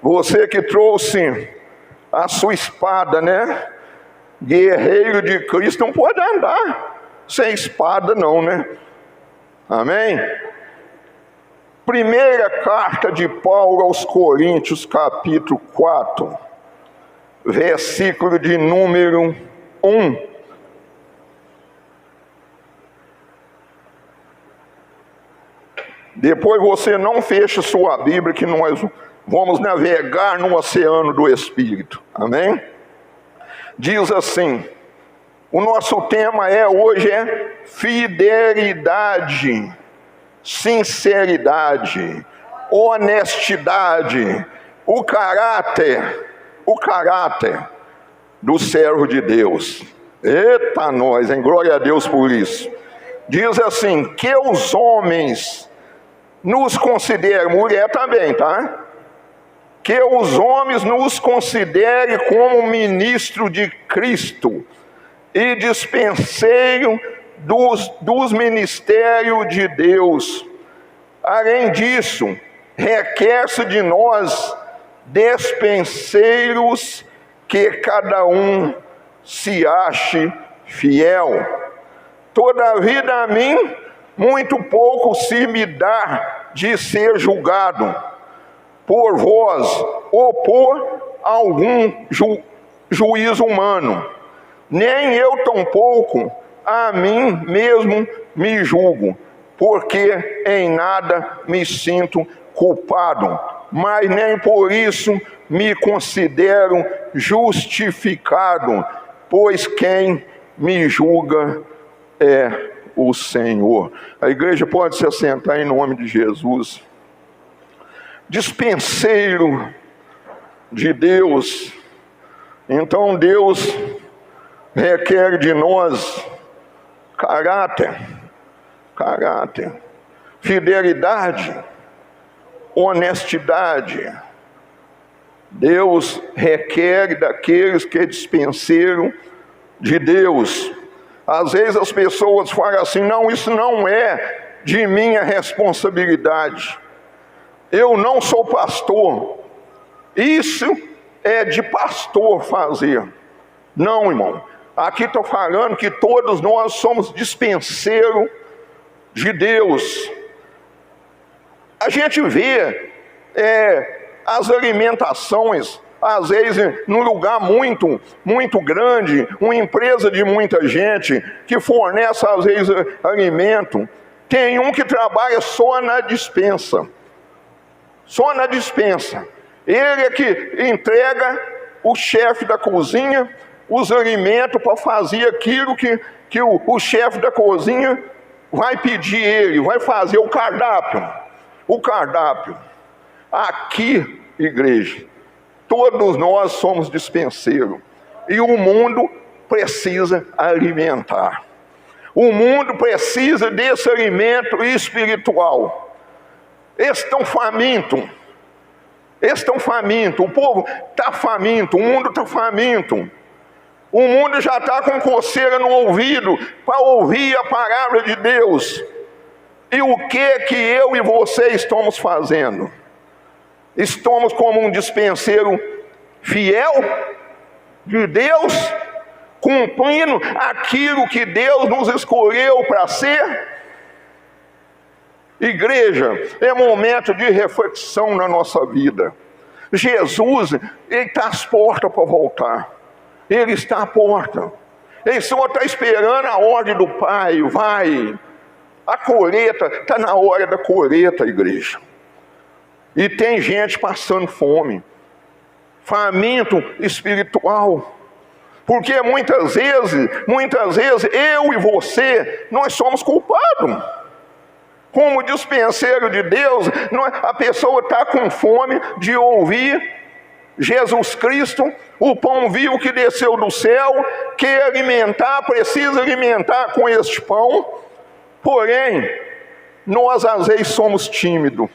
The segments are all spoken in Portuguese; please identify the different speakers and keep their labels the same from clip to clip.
Speaker 1: Você que trouxe a sua espada, né? Guerreiro de Cristo não pode andar sem espada não, né? Amém? Primeira carta de Paulo aos Coríntios, capítulo 4, versículo de número 1. Depois você não fecha sua Bíblia, que nós vamos navegar no oceano do Espírito. Amém? Diz assim, o nosso tema hoje é fidelidade, sinceridade, honestidade, o caráter do servo de Deus. Eita nós, hein? Glória a Deus por isso. Diz assim, que os homens nos considerem, mulher também, tá? Que os homens nos considerem como ministro de Cristo e dispenseiro dos ministérios de Deus. Além disso, requer-se de nós despenseiros que cada um se ache fiel. Todavia a mim muito pouco se me dá de ser julgado por vós ou por algum juízo humano. Nem eu tampouco a mim mesmo me julgo, porque em nada me sinto culpado, mas nem por isso me considero justificado, pois quem me julga é o Senhor. A igreja pode se assentar em nome de Jesus. Dispenseiro de Deus. Então Deus requer de nós caráter, fidelidade, honestidade. Deus requer daqueles que é dispenseiro de Deus. Às vezes as pessoas falam assim, não, isso não é de minha responsabilidade. Eu não sou pastor. Isso é de pastor fazer. Não, irmão. Aqui estou falando que todos nós somos dispenseiros de Deus. A gente vê as alimentações, às vezes, num lugar muito grande, uma empresa de muita gente, que fornece, às vezes, alimento. Tem um que trabalha só na dispensa. Só na dispensa. Ele é que entrega o chefe da cozinha os alimentos para fazer aquilo que o chefe da cozinha vai pedir ele, vai fazer o cardápio. O cardápio. Aqui, igreja, todos nós somos dispenseiros. E o mundo precisa alimentar. O mundo precisa desse alimento espiritual. Estão famintos. O povo está faminto, o mundo está faminto. O mundo já está com coceira no ouvido para ouvir a palavra de Deus. E o que eu e você estamos fazendo? Estamos como um dispenseiro fiel de Deus, cumprindo aquilo que Deus nos escolheu para ser? Igreja, é momento de reflexão na nossa vida. Jesus, Ele está às portas para voltar. Ele está à porta. Ele só está esperando a ordem do Pai. Vai. A colheita, está na hora da colheita, igreja. E tem gente passando fome. Faminto espiritual. Porque muitas vezes, eu e você, nós somos culpados. Como dispenseiro de Deus, a pessoa está com fome de ouvir Jesus Cristo, o pão vivo que desceu do céu, quer alimentar, precisa alimentar com este pão. Porém, nós às vezes somos tímidos.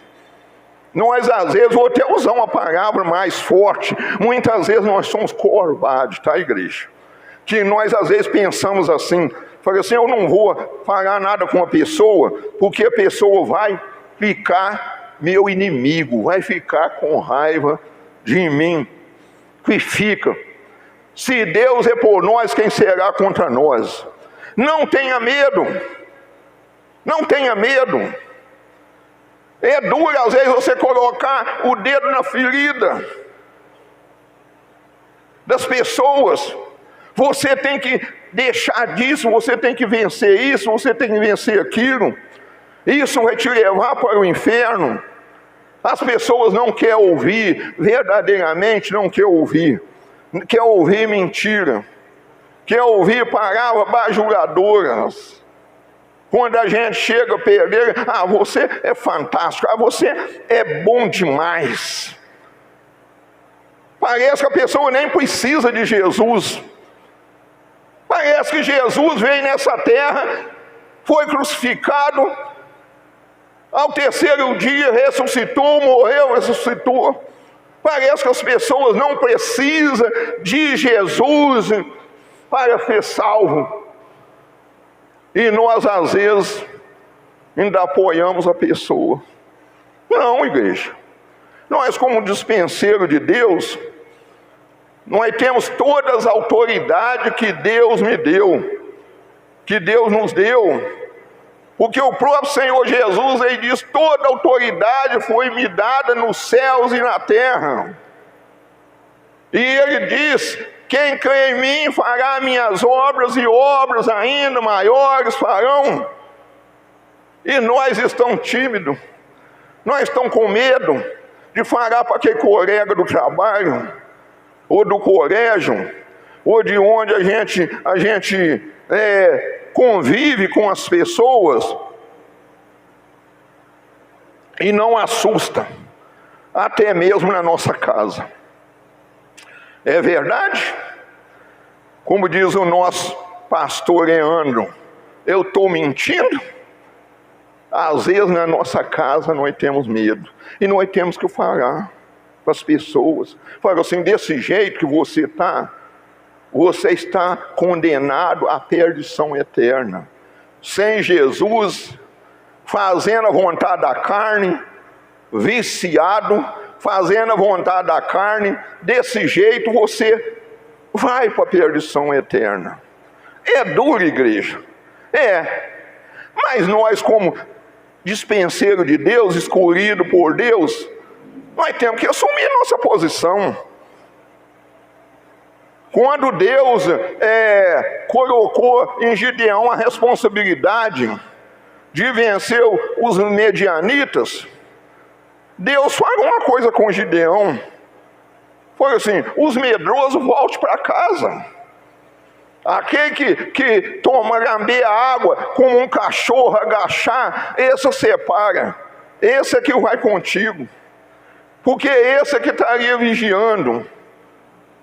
Speaker 1: Nós às vezes, vou até usar uma palavra mais forte, muitas vezes nós somos covardes, tá, igreja? Que nós às vezes pensamos assim, falei assim, eu não vou falar nada com a pessoa, porque a pessoa vai ficar meu inimigo, vai ficar com raiva de mim que fica. Se Deus é por nós, quem será contra nós? Não tenha medo. Não tenha medo. É duro às vezes você colocar o dedo na ferida das pessoas. Você tem que deixar disso, você tem que vencer isso, você tem que vencer aquilo. Isso vai te levar para o inferno. As pessoas não querem ouvir, verdadeiramente não querem ouvir. Quer ouvir mentira. Quer ouvir palavras bajuladoras. Quando a gente chega a perder, você é fantástico, você é bom demais. Parece que a pessoa nem precisa de Jesus. Parece que Jesus veio nessa terra, foi crucificado, ao terceiro dia ressuscitou, morreu, ressuscitou. Parece que as pessoas não precisam de Jesus para ser salvo. E nós, às vezes, ainda apoiamos a pessoa. Não, igreja. Nós, como dispenseiro de Deus, nós temos todas as autoridades que Deus me deu, que Deus nos deu. Porque o próprio Senhor Jesus, ele diz, toda autoridade foi me dada nos céus e na terra. E ele diz, quem crê em mim fará minhas obras, e obras ainda maiores farão. E nós estamos tímidos, nós estamos com medo de falar para aquele colega do trabalho, ou do colégio, ou de onde a gente convive com as pessoas, e não assusta, até mesmo na nossa casa. É verdade? Como diz o nosso pastor Leandro, eu estou mentindo? Às vezes na nossa casa nós temos medo, e nós temos que falar para as pessoas, falar assim, desse jeito que você está condenado à perdição eterna. Sem Jesus, fazendo a vontade da carne, viciado, fazendo a vontade da carne, desse jeito você vai para a perdição eterna. É duro, igreja. Mas nós, como dispenseiro de Deus, escolhido por Deus, nós temos que assumir nossa posição. Quando Deus colocou em Gideão a responsabilidade de vencer os medianitas, Deus falou uma coisa com Gideão. Foi assim, os medrosos volte para casa. Aquele que toma lamber a água como um cachorro agachar, esse separa. Esse é que vai contigo. Porque esse é que estaria vigiando.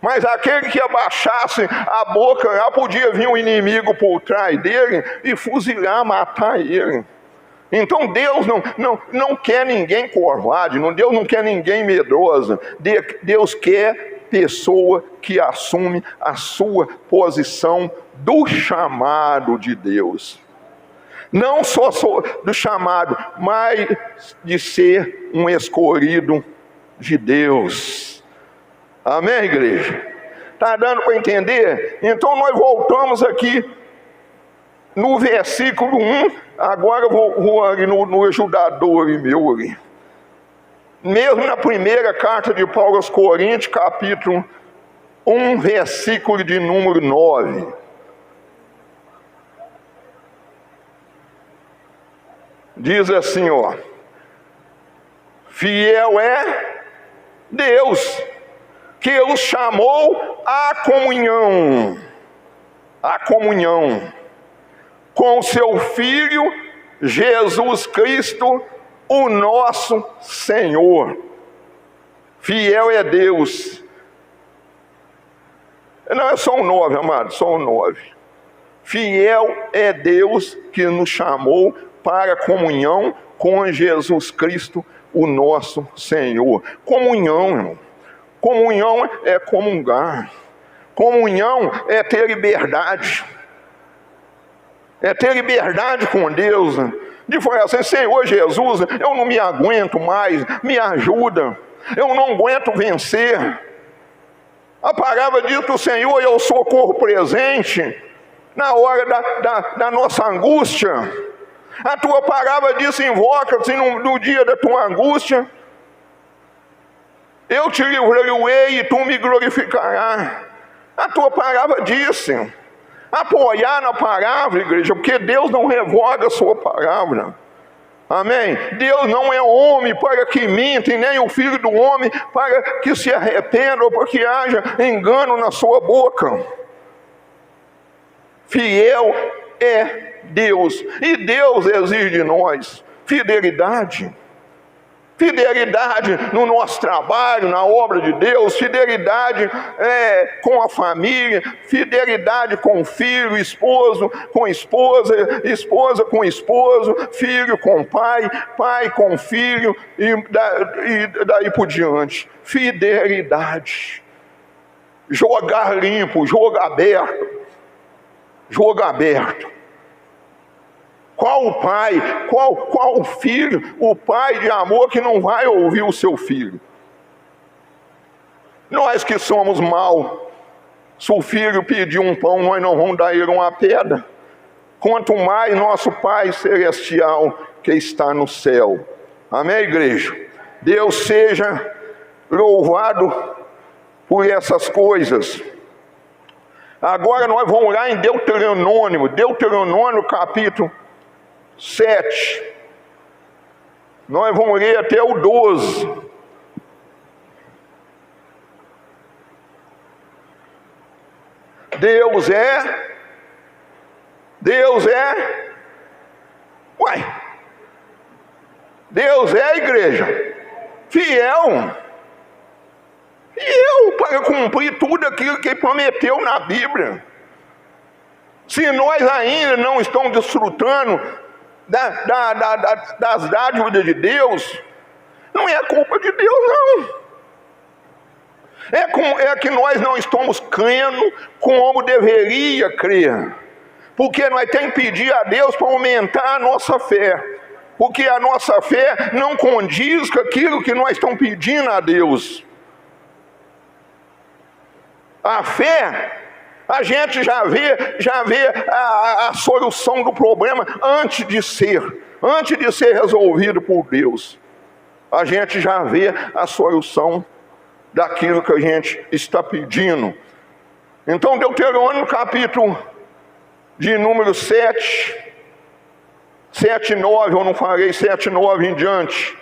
Speaker 1: Mas aquele que abaixasse a boca, lá podia vir um inimigo por trás dele e fuzilar, matar ele. Então Deus não quer ninguém covarde, Deus não quer ninguém medroso. Deus quer pessoa que assume a sua posição do chamado de Deus. Não só do chamado, mas de ser um escolhido de Deus. Amém, igreja? Está dando para entender? Então nós voltamos aqui no versículo 1. Agora eu vou ali no ajudador meu ali. Mesmo na primeira carta de Paulo aos Coríntios, capítulo 1, versículo de número 9. Diz assim, fiel é Deus, que os chamou à comunhão com o seu Filho, Jesus Cristo, o nosso Senhor. Fiel é Deus. Não é só um 9, amado, só um 9. Fiel é Deus que nos chamou para a comunhão com Jesus Cristo, o nosso Senhor. Comunhão, irmão. Comunhão é comungar. Comunhão é ter liberdade. É ter liberdade com Deus. De falar assim, Senhor Jesus, eu não me aguento mais, me ajuda. eu não aguento vencer. A palavra diz que o Senhor é o socorro presente na hora da nossa angústia. A tua palavra diz: invoca-se no dia da tua angústia, eu te livrarei e tu me glorificarás. A tua palavra disse. Apoiar na palavra, igreja, porque Deus não revoga a sua palavra. Amém? Deus não é homem para que minta, e nem o filho do homem para que se arrependa, ou para que haja engano na sua boca. Fiel é Deus, e Deus exige de nós fidelidade. Fidelidade no nosso trabalho, na obra de Deus, fidelidade com a família, fidelidade com o filho, esposo com esposa, esposa com esposo, filho com pai, pai com filho, e daí por diante. Fidelidade. Jogar limpo, jogo aberto. Jogo aberto. Qual o pai, qual o filho, o pai de amor que não vai ouvir o seu filho? Nós que somos maus, se o filho pedir um pão, nós não vamos dar ele uma pedra. Quanto mais nosso Pai Celestial que está no céu. Amém, igreja? Deus seja louvado por essas coisas. Agora nós vamos lá em Deuteronômio capítulo 7, nós vamos ler até o 12. Deus é, igreja, fiel para cumprir tudo aquilo que Ele prometeu na Bíblia. Se nós ainda não estamos desfrutando das dádivas de Deus, não é culpa de Deus, não. É que nós não estamos crendo como deveria crer. Porque nós temos que pedir a Deus para aumentar a nossa fé. Porque a nossa fé não condiz com aquilo que nós estamos pedindo a Deus. A fé, a gente já vê a solução do problema antes de ser resolvido por Deus. A gente já vê a solução daquilo que a gente está pedindo. Então, Deuteronômio capítulo de número 7, 9, eu não falei 7, 9 em diante.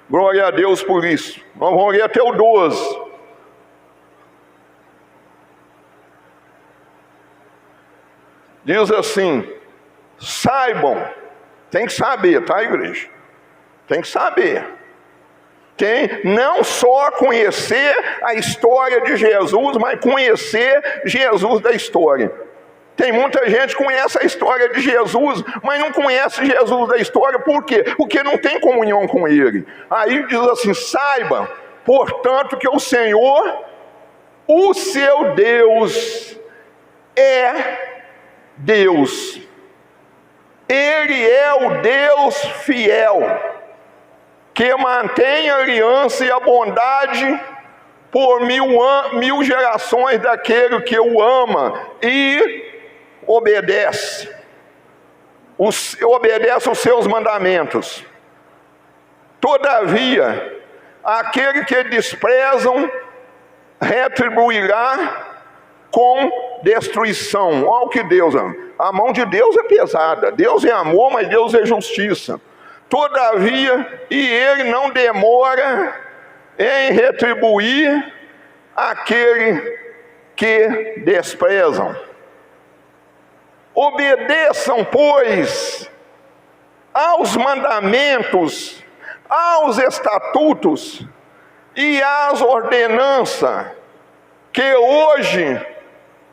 Speaker 1: Glória a Deus por isso. Nós vamos ler até o 12. Diz assim: saibam, tem que saber, tá, igreja? Tem que saber. Tem não só conhecer a história de Jesus, mas conhecer Jesus da história. Tem muita gente que conhece a história de Jesus, mas não conhece Jesus da história. Por quê? Porque não tem comunhão com Ele. Aí diz assim: saiba, portanto, que o Senhor, o seu Deus, é Deus. Ele é o Deus fiel, que mantém a aliança e a bondade por mil gerações daquele que o ama e obedece os seus mandamentos. Todavia, aquele que desprezam retribuirá com destruição. Olha o que Deus ama. A mão de Deus é pesada. Deus é amor, mas Deus é justiça. Todavia, e Ele não demora em retribuir aquele que desprezam. Obedeçam, pois, aos mandamentos, aos estatutos e às ordenanças que hoje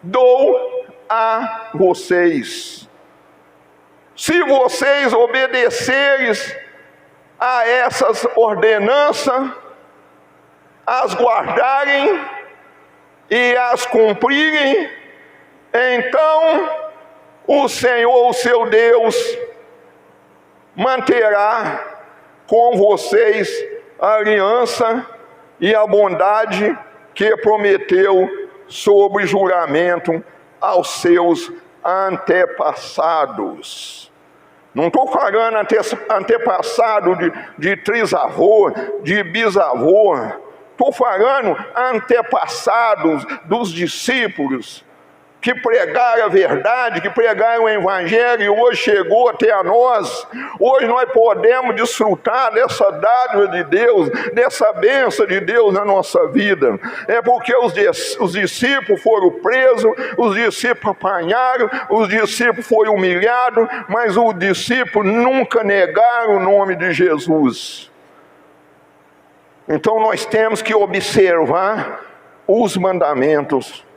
Speaker 1: dou a vocês. Se vocês obedecerem a essas ordenanças, as guardarem e as cumprirem, então o Senhor, o seu Deus, manterá com vocês a aliança e a bondade que prometeu sob juramento aos seus antepassados. Não estou falando antepassado de trisavô, de bisavô. Estou falando antepassados dos discípulos que pregaram a verdade, que pregaram o Evangelho, e hoje chegou até a nós. Hoje nós podemos desfrutar dessa dádiva de Deus, dessa bênção de Deus na nossa vida. É porque os discípulos foram presos, os discípulos apanharam, os discípulos foram humilhados, mas os discípulos nunca negaram o nome de Jesus. Então nós temos que observar os mandamentos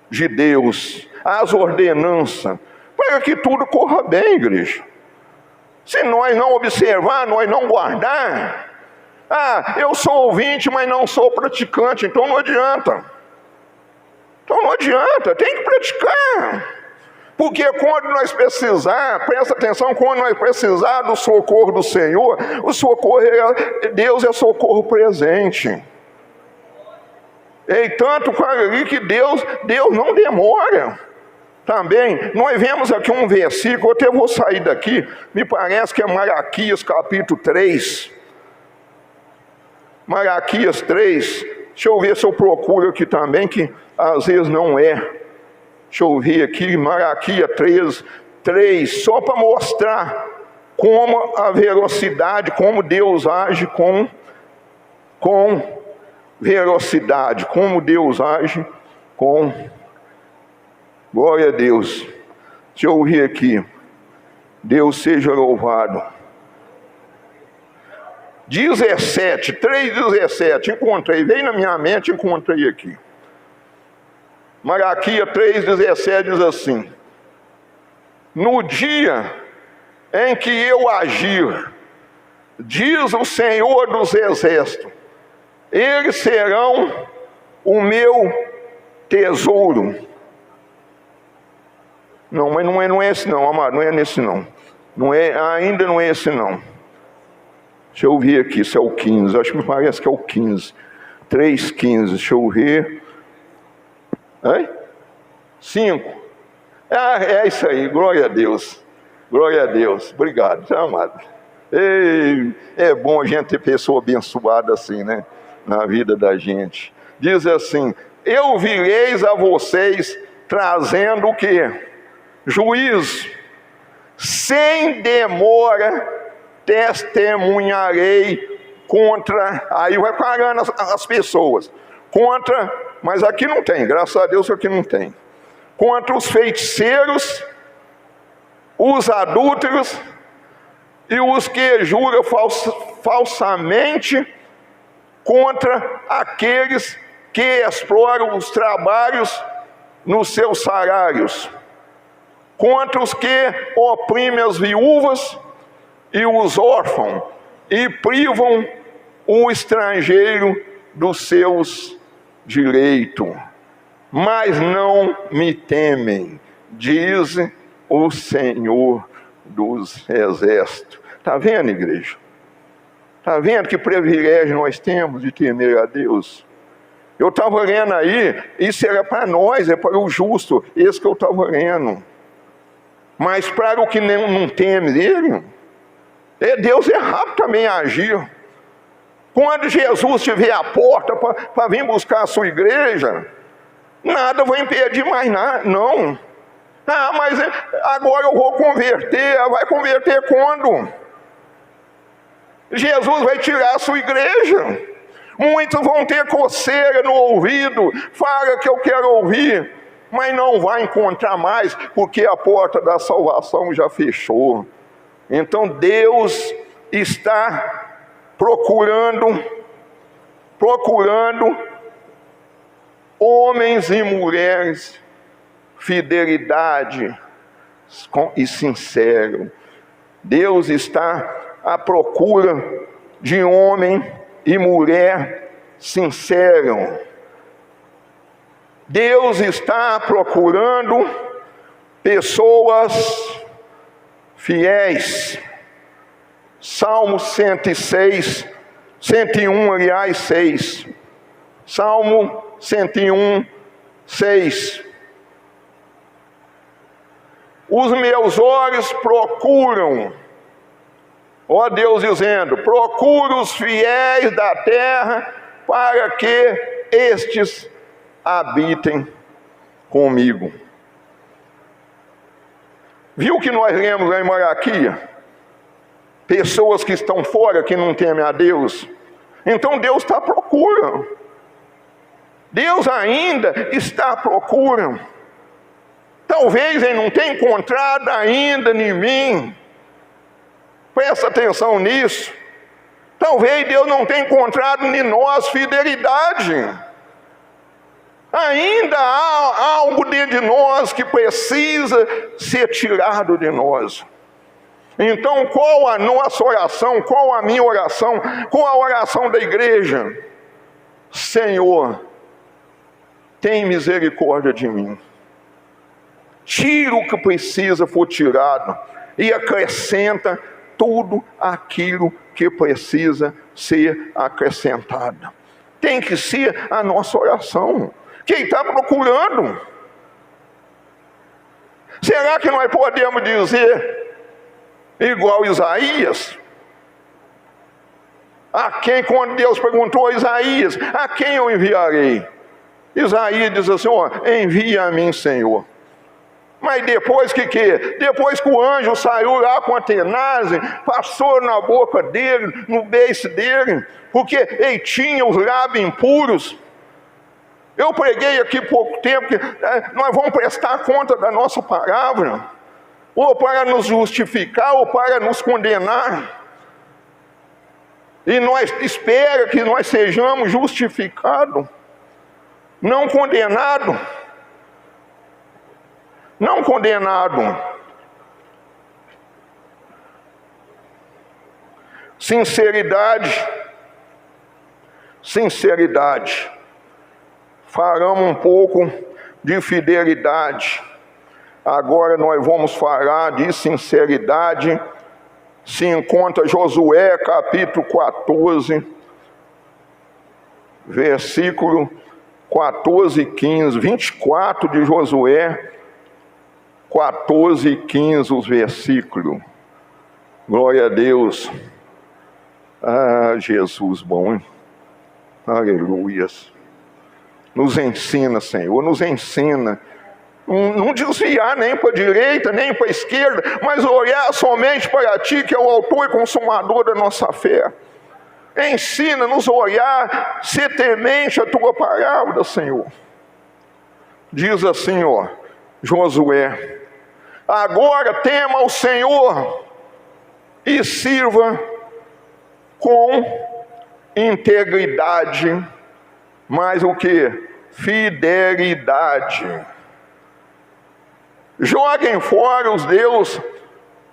Speaker 1: de Deus, as ordenanças, para que tudo corra bem, igreja. Se nós não observar, nós não guardar, eu sou ouvinte, mas não sou praticante, então não adianta. Então não adianta, tem que praticar. Porque quando nós precisar, presta atenção, quando nós precisar do socorro do Senhor, o socorro, Deus é socorro presente. E tanto ali que Deus não demora. Também, nós vemos aqui um versículo, eu até vou sair daqui, me parece que é Malaquias capítulo 3. Malaquias 3, deixa eu ver se eu procuro aqui também, que às vezes não é. Deixa eu ver aqui, Malaquias 3, só para mostrar como a velocidade, como Deus age com velocidade, como Deus age com... Glória a Deus. Deixa eu ouvir aqui. Deus seja louvado. 3:17, encontrei, veio na minha mente, encontrei aqui. Malaquias 3:17 diz assim: no dia em que eu agir, diz o Senhor dos Exércitos, eles serão o meu tesouro. Não, mas não é esse não, amado, não é nesse não. Ainda não é esse não. Deixa eu ver aqui se é o 15, acho que me parece que é o 15. 3:15, deixa eu ver. 5. É isso aí, glória a Deus. Glória a Deus, obrigado, amado. É bom a gente ter pessoa abençoada assim, né? Na vida da gente. Diz assim: eu vireis a vocês trazendo o quê? Juízo. Sem demora testemunharei contra... Aí vai parando as pessoas. Contra, mas aqui não tem, graças a Deus aqui não tem. Contra os feiticeiros, os adúlteros e os que juram falsamente, contra aqueles que exploram os trabalhos nos seus salários, contra os que oprimem as viúvas e os órfãos e privam o estrangeiro dos seus direitos. Mas não me temem, diz o Senhor dos Exércitos. Está vendo, igreja? Está vendo que privilégio nós temos de temer a Deus? Eu estava lendo aí, isso era para nós, é para o justo, esse que eu estava lendo. Mas para o que não teme dele, Deus é rápido também a agir. Quando Jesus estiver à porta para vir buscar a sua igreja, nada vai impedir mais nada, não. Mas agora eu vou converter. Vai converter quando? Jesus vai tirar a sua igreja. Muitos vão ter coceira no ouvido, fala que eu quero ouvir, mas não vai encontrar mais, porque a porta da salvação já fechou. Então Deus está procurando homens e mulheres, fidelidade e sincero. Deus está à procura de homem e mulher sincero. Deus está procurando pessoas fiéis. Salmo 106, 101, aliás, 6. Salmo 101, 6. Os meus olhos procuram, ó Deus dizendo, procuro os fiéis da terra para que estes habitem comigo. Viu que nós lemos lá em Malaquia? Pessoas que estão fora, que não temem a Deus. Então Deus está à procura. Deus ainda está à procura. Talvez Ele não tenha encontrado ainda em mim. Presta atenção nisso. Talvez Deus não tenha encontrado em nós fidelidade. Ainda há algo dentro de nós que precisa ser tirado de nós. Então, qual a nossa oração? Qual a minha oração? Qual a oração da igreja? Senhor, tem misericórdia de mim. Tira o que precisa for tirado e acrescenta tudo aquilo que precisa ser acrescentado. Tem que ser a nossa oração. Quem está procurando? Será que nós podemos dizer igual Isaías? A quem, quando Deus perguntou a Isaías, a quem eu enviarei? Isaías diz assim, ó, envia a mim, Senhor. Mas depois depois que o anjo saiu lá com a tenagem, passou na boca dele, no beiço dele, porque ele tinha os lábios impuros. Eu preguei aqui pouco tempo que nós vamos prestar conta da nossa palavra, ou para nos justificar, ou para nos condenar. E nós esperamos que nós sejamos justificados, não condenados. Não condenado. Sinceridade. Falamos um pouco de fidelidade. Agora nós vamos falar de sinceridade. Se encontra Josué, capítulo 14, versículo 14 e 15, 24 de Josué, 14 e 15 os versículos. Glória a Deus. Ah, Jesus bom, hein? Aleluias. Nos ensina, Senhor, nos ensina. Não desviar nem para a direita, nem para a esquerda, mas olhar somente para Ti, que é o autor e consumador da nossa fé. Ensina-nos a olhar, ser temente a Tua palavra, Senhor. Diz assim, ó, Josué, agora tema o Senhor e sirva com integridade, mas o que? Fidelidade. Joguem fora os deuses.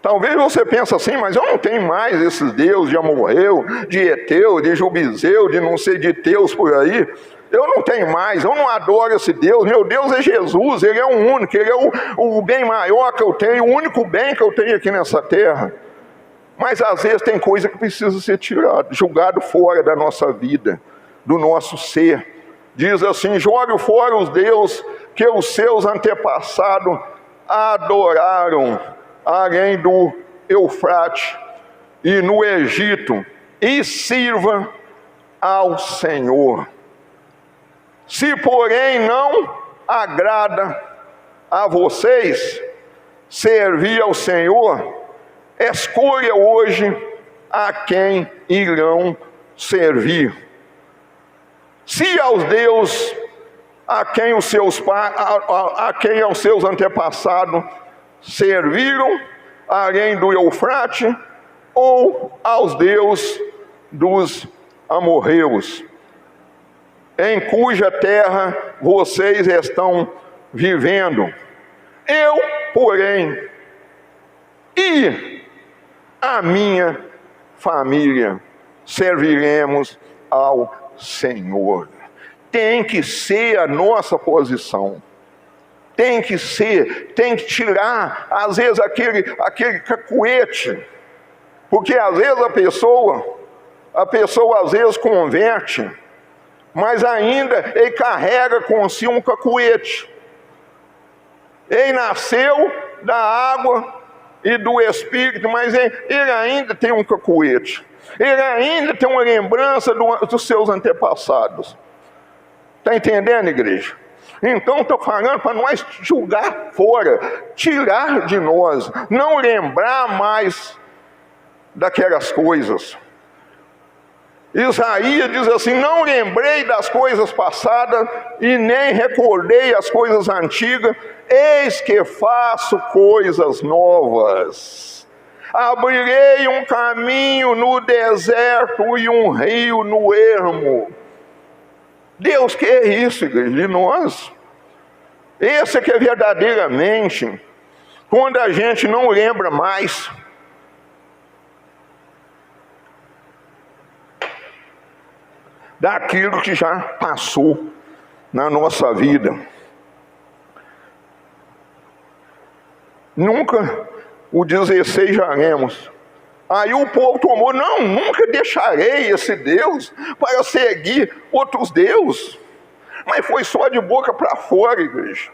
Speaker 1: Talvez você pense assim, mas eu não tenho mais esses deuses de Amorreu, de Eteu, de Jubizeu, de não sei de Teus por aí. Eu não tenho mais, eu não adoro esse Deus. Meu Deus é Jesus, Ele é o único, Ele é o bem maior que eu tenho, o único bem que eu tenho aqui nessa terra. Mas às vezes tem coisa que precisa ser tirada, jogado fora da nossa vida, do nosso ser. Diz assim, jogue fora os deuses que os seus antepassados adoraram, além do Eufrate e no Egito, e sirva ao Senhor. Se porém não agrada a vocês servir ao Senhor, escolha hoje a quem irão servir. Se aos deuses a quem os seus antepassados serviram, além do Eufrate, ou aos deuses dos amorreus, em cuja terra vocês estão vivendo. Eu, porém, e a minha família serviremos ao Senhor. Tem que ser a nossa posição. Tem que ser, tem que tirar, às vezes, aquele cacuete. Porque às vezes a pessoa às vezes converte, mas ainda ele carrega com si um cacuete. Ele nasceu da água e do Espírito, mas ele ainda tem um cacuete. Ele ainda tem uma lembrança dos seus antepassados. Está entendendo, igreja? Então estou falando para nós julgar fora, tirar de nós, não lembrar mais daquelas coisas. Isaías diz assim: não lembrei das coisas passadas e nem recordei as coisas antigas, eis que faço coisas novas. Abrirei um caminho no deserto e um rio no ermo. Deus quer isso, igreja, de nós. Esse é que é verdadeiramente quando a gente não lembra mais. Daquilo que já passou na nossa vida. Nunca o 16 já lemos. Aí o povo tomou: não, nunca deixarei esse Deus para seguir outros deuses. Mas foi só de boca para fora, igreja.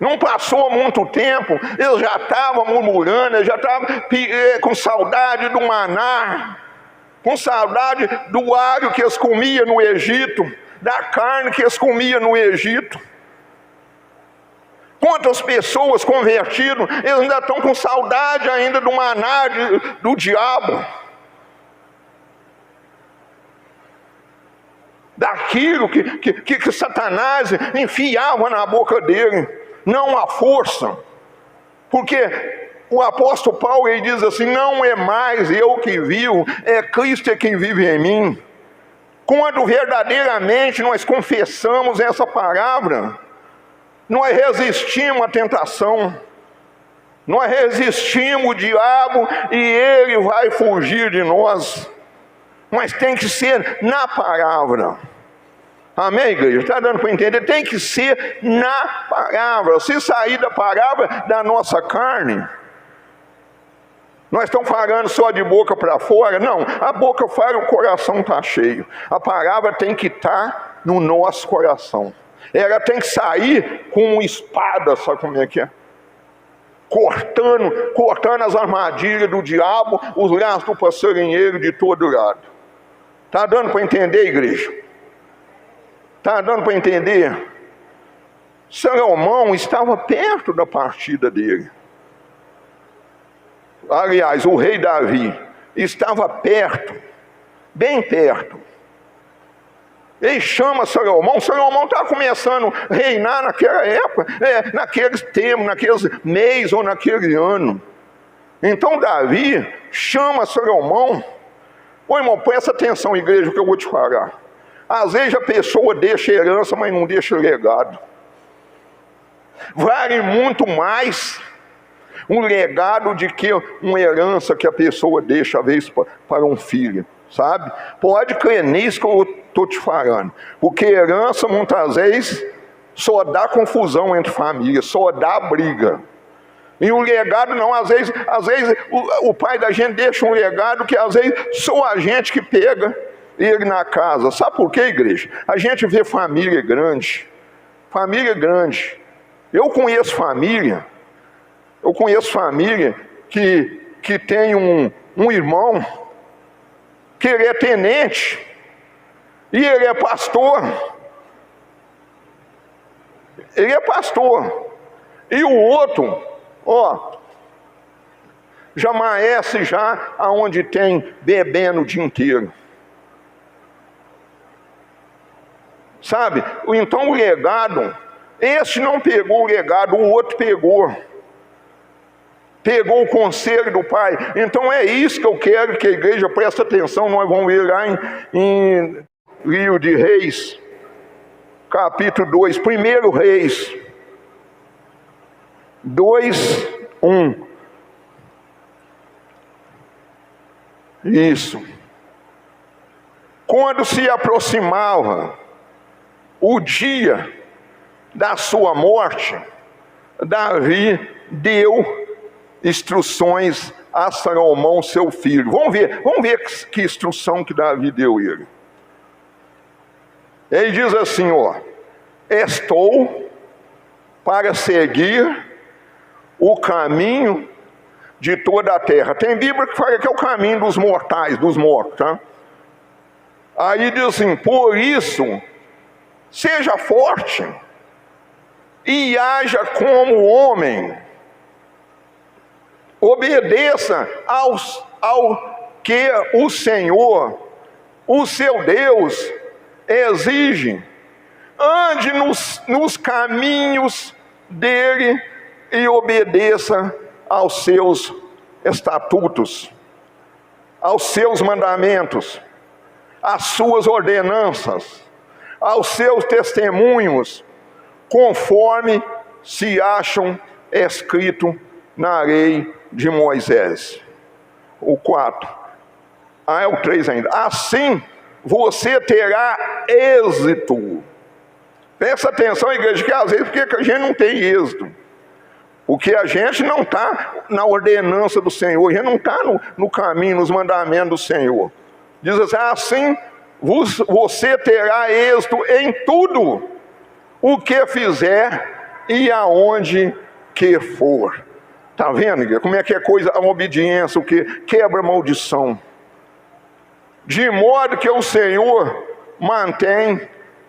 Speaker 1: Não passou muito tempo, eles já estavam murmurando, eles já estavam com saudade do maná, com saudade do alho que eles comiam no Egito, da carne que eles comiam no Egito. Quantas pessoas convertidas, eles ainda estão com saudade ainda do maná do diabo. Daquilo que Satanás enfiava na boca dele, não a força. Porque o apóstolo Paulo, ele diz assim: não é mais eu que vivo, é Cristo é quem vive em mim. Quando verdadeiramente nós confessamos essa palavra, nós resistimos à tentação, nós resistimos o diabo e ele vai fugir de nós. Mas tem que ser na palavra. Amém, igreja? Está dando para entender? Tem que ser na palavra. Se sair da palavra da nossa carne, nós estamos falando só de boca para fora? Não, a boca fala, o coração está cheio. A palavra tem que estar no nosso coração. Ela tem que sair com uma espada, sabe como é que é? Cortando as armadilhas do diabo, os laços do passarinheiro de todo lado. Está dando para entender, igreja? Está dando para entender? Salomão estava perto da partida dele. Aliás, o rei Davi estava perto, bem perto. Ele chama Salomão. Salomão estava começando a reinar naquela época, naqueles tempos, naqueles meses ou naquele ano. Então Davi chama Salomão. Ô irmão, presta atenção, igreja, que eu vou te falar. Às vezes a pessoa deixa herança, mas não deixa legado. Vale muito mais um legado de que uma herança que a pessoa deixa, às vezes, para um filho, sabe? Pode crer nisso que eu estou te falando. Porque herança, muitas vezes, só dá confusão entre famílias, só dá briga. E o legado não, às vezes o pai da gente deixa um legado que às vezes só a gente que pega ele na casa. Sabe por quê, igreja? A gente vê família grande. Família grande. Eu conheço família que tem um irmão que ele é tenente e ele é pastor. Ele é pastor. E o outro, já amanhece já aonde tem bebendo o dia inteiro. Sabe? Então o legado, esse não pegou o legado, o outro pegou. Pegou o conselho do pai. Então é isso que eu quero que a igreja preste atenção. Nós vamos ver lá em Livro de Reis, capítulo 2, 1 Reis 2, 1. Isso. Quando se aproximava o dia da sua morte, Davi deu instruções a Salomão, seu filho. Vamos ver que instrução que Davi deu a ele. Ele diz assim, ó: estou para seguir o caminho de toda a terra. Tem Bíblia que fala que é o caminho dos mortais, dos mortos, tá? Aí diz assim: por isso, seja forte e haja como homem, obedeça ao que o Senhor, o seu Deus, exige. Ande nos caminhos dele e obedeça aos seus estatutos, aos seus mandamentos, às suas ordenanças, aos seus testemunhos, conforme se acham escrito na lei de Moisés. O 4. É o 3 ainda. Assim você terá êxito. Presta atenção, igreja, que às vezes porque a gente não tem êxito. Porque a gente não está na ordenança do Senhor, a gente não está no caminho, nos mandamentos do Senhor. Diz assim: você terá êxito em tudo o que fizer e aonde que for. Está vendo, igreja? Como é que é coisa, a obediência, o que quebra a maldição. De modo que o Senhor mantém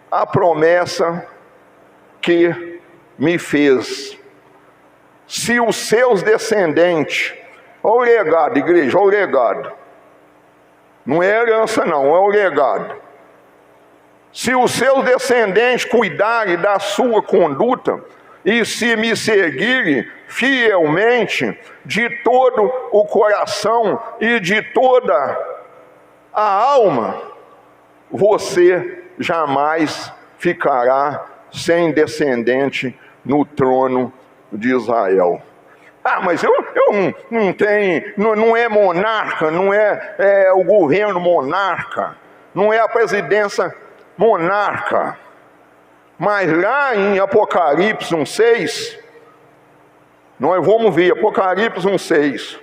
Speaker 1: a promessa que me fez. Se os seus descendentes, olha o legado, igreja, olha o legado. Não é herança não, é o legado. Se os seus descendentes cuidarem da sua conduta e se me seguirem fielmente de todo o coração e de toda a alma, você jamais ficará sem descendente no trono de Israel. Ah, mas eu não tenho, não é monarca, não é o governo monarca, não é a presidência monarca. Mas lá em Apocalipse 1:6, nós vamos ver, Apocalipse 1:6.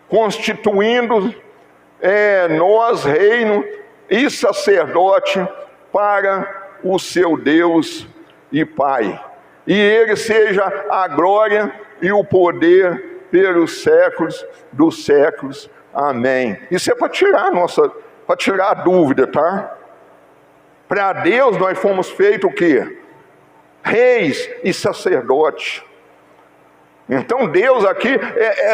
Speaker 1: Constituindo nós reino e sacerdote para o seu Deus e Pai. E ele seja a glória e o poder pelos séculos dos séculos. Amém. Isso é para tirar a dúvida, tá? Para Deus nós fomos feitos o quê? Reis e sacerdotes. Então Deus aqui,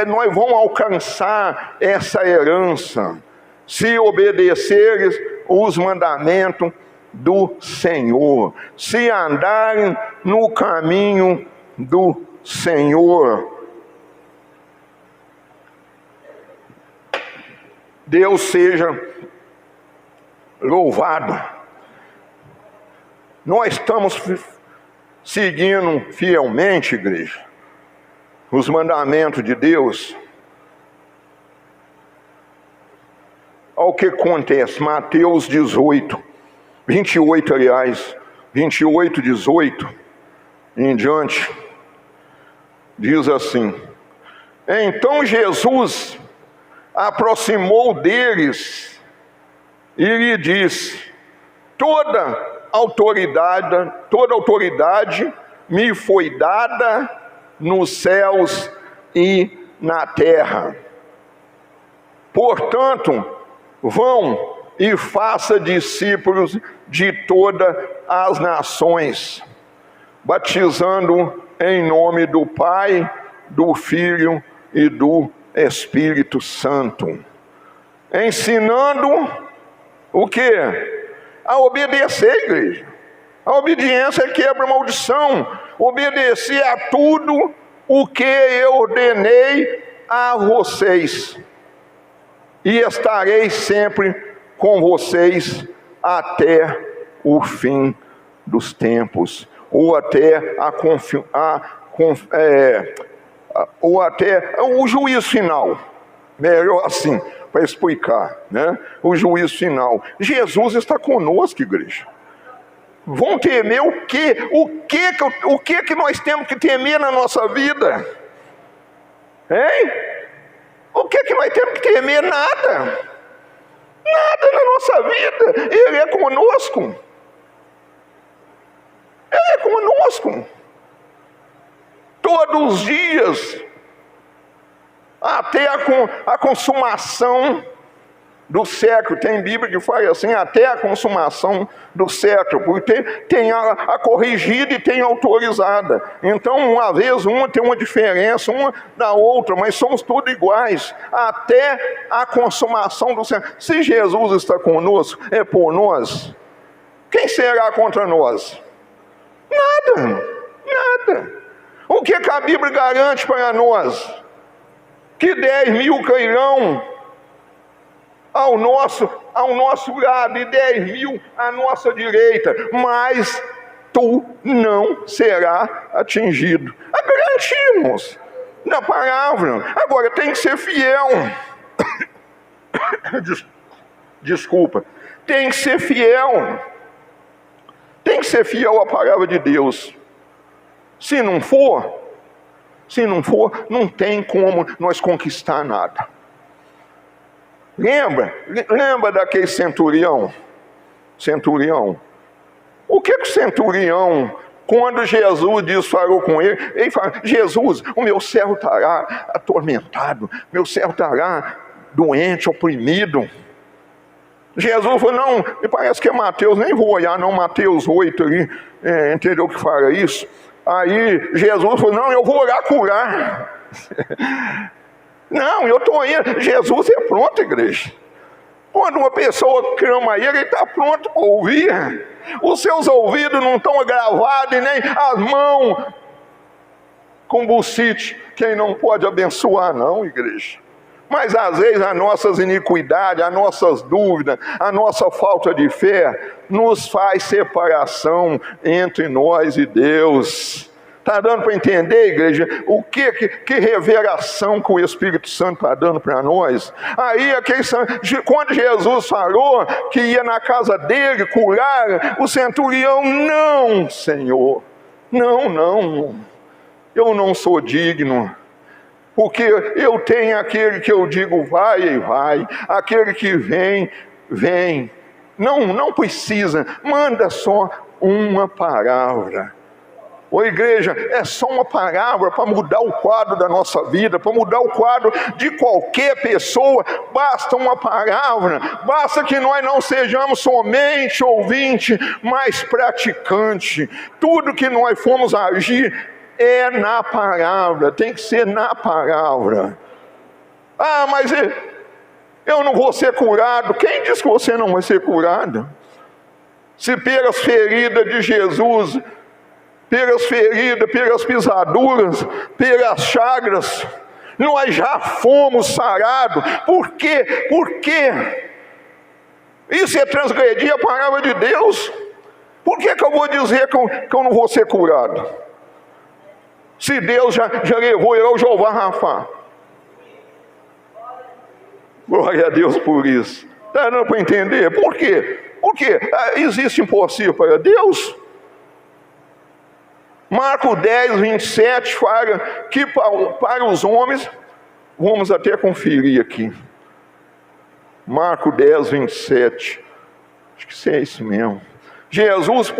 Speaker 1: nós vamos alcançar essa herança, se obedecerem os mandamentos do Senhor, se andarem no caminho do Senhor. Deus seja louvado. Nós estamos seguindo fielmente, igreja, os mandamentos de Deus. Olha o que acontece, Mateus 18, 28, aliás, 28, 18 em diante, diz assim: então Jesus aproximou deles e lhe disse: toda autoridade me foi dada nos céus e na terra. Portanto, vão e faça discípulos de todas as nações, batizando em nome do Pai, do Filho e do Espírito Santo, ensinando o quê? A obedecer, igreja. A obediência quebra a maldição. Obedecer a tudo o que eu ordenei a vocês, e estarei sempre com vocês até o fim dos tempos, ou até o juízo final. Melhor assim, para explicar, né? O juízo final. Jesus está conosco, igreja. Vão temer o quê? O que nós temos que temer na nossa vida? Hein? O que é que nós temos que temer? Nada. Nada na nossa vida. Ele é conosco. Ele é conosco. Todos os dias. Até a consumação do século. Tem Bíblia que fala assim, até a consumação do século, porque tem a corrigida e tem a autorizada. Então, uma vez, uma tem uma diferença, uma da outra, mas somos todos iguais, até a consumação do século. Se Jesus está conosco, é por nós, quem será contra nós? Nada, nada. O que a Bíblia garante para nós? Que 10.000 cairão ao nosso lado e 10.000 à nossa direita, mas tu não serás atingido. Garantimos na palavra. Agora tem que ser fiel. Desculpa. Tem que ser fiel. Tem que ser fiel à palavra de Deus. Se não for, não tem como nós conquistar nada. Lembra daquele centurião? O que o centurião, quando Jesus falou com ele fala, Jesus, o meu servo estará atormentado, meu servo estará doente, oprimido. Jesus falou, não, me parece que é Mateus, nem vou olhar não, Mateus 8 ali, entendeu o que fala isso? Aí Jesus falou, não, eu vou orar curar. Não, eu estou indo. Jesus é pronto, igreja. Quando uma pessoa clama a ele está pronto para ouvir. Os seus ouvidos não estão agravados e nem as mãos com bucite. Quem não pode abençoar, não, igreja. Mas às vezes as nossas iniquidades, as nossas dúvidas, a nossa falta de fé nos faz separação entre nós e Deus. Está dando para entender, igreja, o que revelação que o Espírito Santo está dando para nós? Aí, quando Jesus falou que ia na casa dele curar, o centurião, não, Senhor, não, eu não sou digno, porque eu tenho aquele que eu digo vai e vai, aquele que vem, não precisa, manda só uma palavra. Ô igreja, é só uma palavra para mudar o quadro da nossa vida, para mudar o quadro de qualquer pessoa, basta uma palavra, basta que nós não sejamos somente ouvinte, mas praticante. Tudo que nós formos agir é na palavra, tem que ser na palavra. Ah, mas eu não vou ser curado. Quem diz que você não vai ser curado? Se pelas feridas de Jesus, pelas feridas, pelas pisaduras, pelas chagras, nós já fomos sarados. Por quê? Por quê? Isso é transgredir a palavra de Deus. Por que eu vou dizer que eu não vou ser curado? Se Deus já levou eu ao Jeová Rafa. Glória a Deus por isso. Está dando para entender? Por quê? Porque existe impossível para Deus. Marcos 10, 27 fala que para os homens, vamos até conferir aqui. Marcos 10, 27. Acho que isso é isso mesmo. Jesus,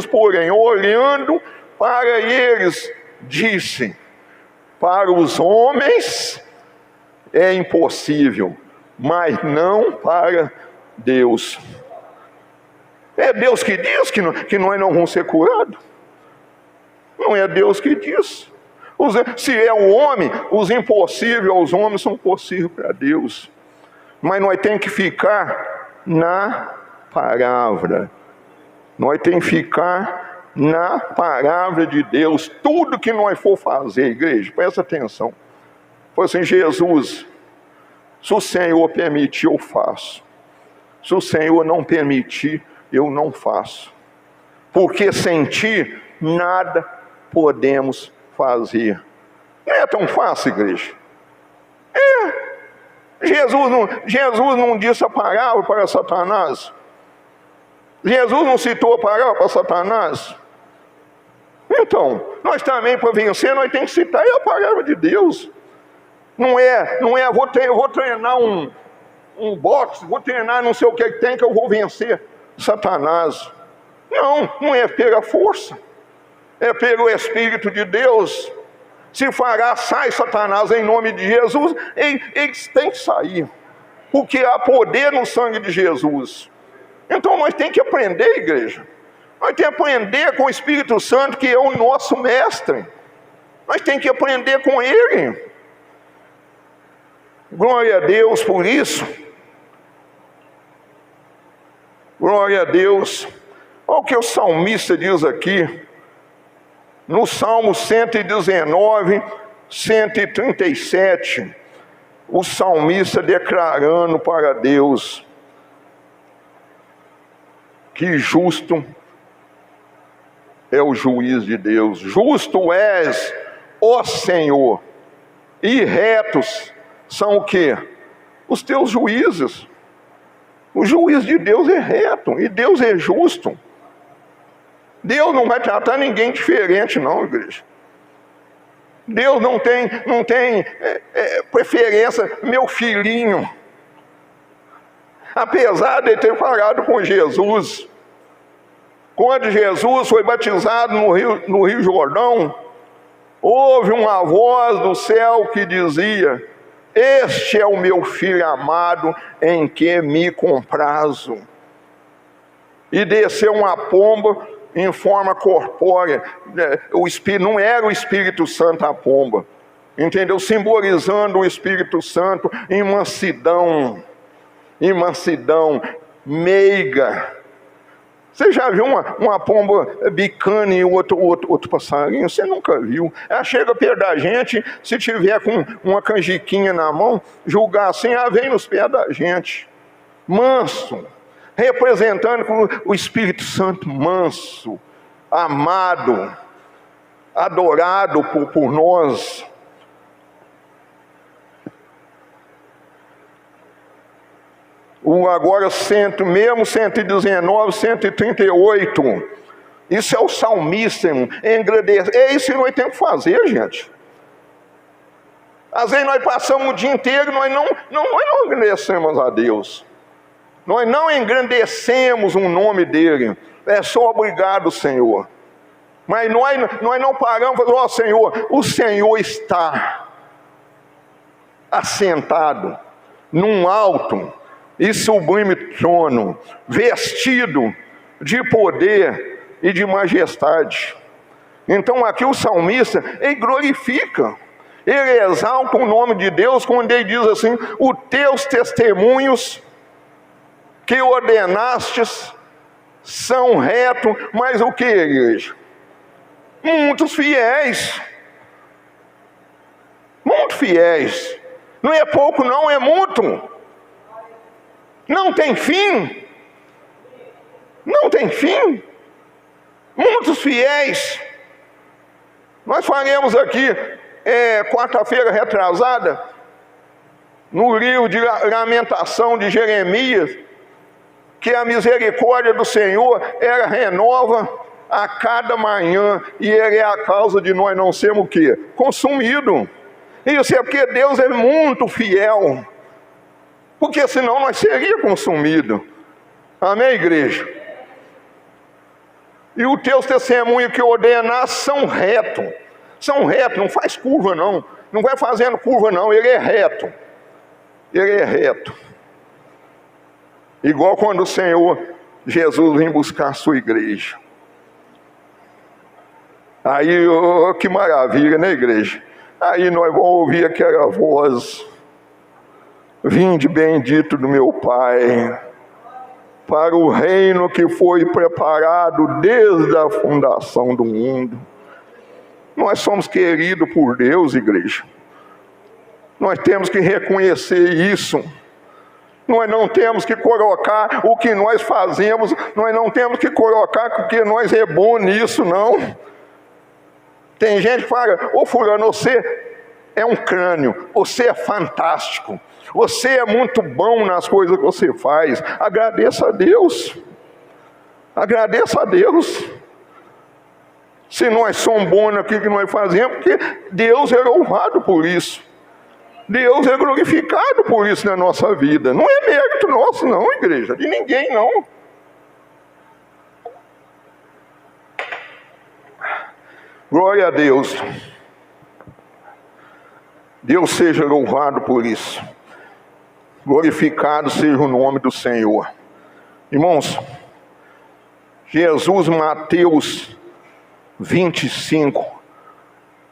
Speaker 1: porém, olhando para eles, disse: para os homens é impossível, mas não para Deus. É Deus que diz que nós não vamos ser curados. Não é Deus que diz. Se é o homem, os impossíveis aos homens são possíveis para Deus. Mas nós temos que ficar na palavra. Nós temos que ficar na palavra de Deus. Tudo que nós for fazer, igreja, presta atenção. Foi assim, Jesus, se o Senhor permitir, eu faço. Se o Senhor não permitir, eu não faço. Porque sem ti, nada podemos fazer. Não é tão fácil, igreja. Jesus não disse a palavra para Satanás. Jesus não citou a palavra para Satanás. Então, nós também, para vencer, nós temos que citar a palavra de Deus. Não é vou treinar um boxe, vou treinar não sei o que tem que eu vou vencer Satanás. Não é pela força, é pelo Espírito de Deus. Se fará, sai Satanás em nome de Jesus, eles têm que sair, porque há poder no sangue de Jesus. Então nós temos que aprender, igreja. Nós temos que aprender com o Espírito Santo, que é o nosso mestre. Nós temos que aprender com Ele. Glória a Deus por isso. Glória a Deus. Olha o que o salmista diz aqui, no Salmo 119, 137, o salmista declarando para Deus que justo é o juiz de Deus. Justo és, ó Senhor, e retos são o quê? Os teus juízes. O juiz de Deus é reto, e Deus é justo. Deus não vai tratar ninguém diferente, não, igreja. Deus não tem preferência, meu filhinho. Apesar de ter falado com Jesus, quando Jesus foi batizado no Rio Jordão, houve uma voz do céu que dizia: este é o meu filho amado, em que me comprazo. E desceu uma pomba em forma corpórea. O Espírito, não era o Espírito Santo a pomba, entendeu? Simbolizando o Espírito Santo em mansidão, meiga. Você já viu uma pomba bicana e outro passarinho? Você nunca viu. Ela chega perto da gente, se tiver com uma canjiquinha na mão, julgar assim, ela vem nos pés da gente. Manso, representando o Espírito Santo manso, amado, adorado por nós. Agora mesmo 119, 138, isso é o salmista, irmão, engrandecer. É isso que nós temos que fazer, gente. Às vezes nós passamos o dia inteiro, nós não engrandecemos a Deus. Nós não engrandecemos o nome dele. É só obrigado, Senhor. Mas nós não paramos e falamos: ó Senhor, o Senhor está assentado num alto e sublime trono, vestido de poder e de majestade. Então aqui o salmista, ele glorifica, ele exalta o nome de Deus, quando ele diz assim: os teus testemunhos que ordenastes são retos. Mas o que, igreja? Muitos fiéis. Muito fiéis. Não é pouco não, é muito. Não tem fim. Não tem fim. Muitos fiéis. Nós faremos aqui, quarta-feira retrasada, no livro de lamentação de Jeremias, que a misericórdia do Senhor, ela renova a cada manhã, e ele é a causa de nós não sermos o quê? Consumidos. Isso é porque Deus é muito fiel, porque senão nós seríamos consumidos. Amém, igreja? E os teus testemunhos que ordenar são retos. São retos, não faz curva não. Não vai fazendo curva não, ele é reto. Ele é reto. Igual quando o Senhor Jesus vem buscar a sua igreja. Aí, que maravilha, né, igreja? Aí nós vamos ouvir aquela voz: vinde bendito do meu Pai, para o reino que foi preparado desde a fundação do mundo. Nós somos queridos por Deus, igreja. Nós temos que reconhecer isso. Nós não temos que colocar o que nós fazemos, nós não temos que colocar porque nós é bom nisso, não. Tem gente que fala: ô fulano, você é um crânio, você é fantástico, você é muito bom nas coisas que você faz. Agradeça a Deus. Agradeça a Deus. Se nós somos bons naquilo que nós fazemos, porque Deus é louvado por isso. Deus é glorificado por isso na nossa vida. Não é mérito nosso não, igreja, de ninguém não. Glória a Deus. Deus seja louvado por isso. Glorificado seja o nome do Senhor. Irmãos, Jesus, Mateus 25,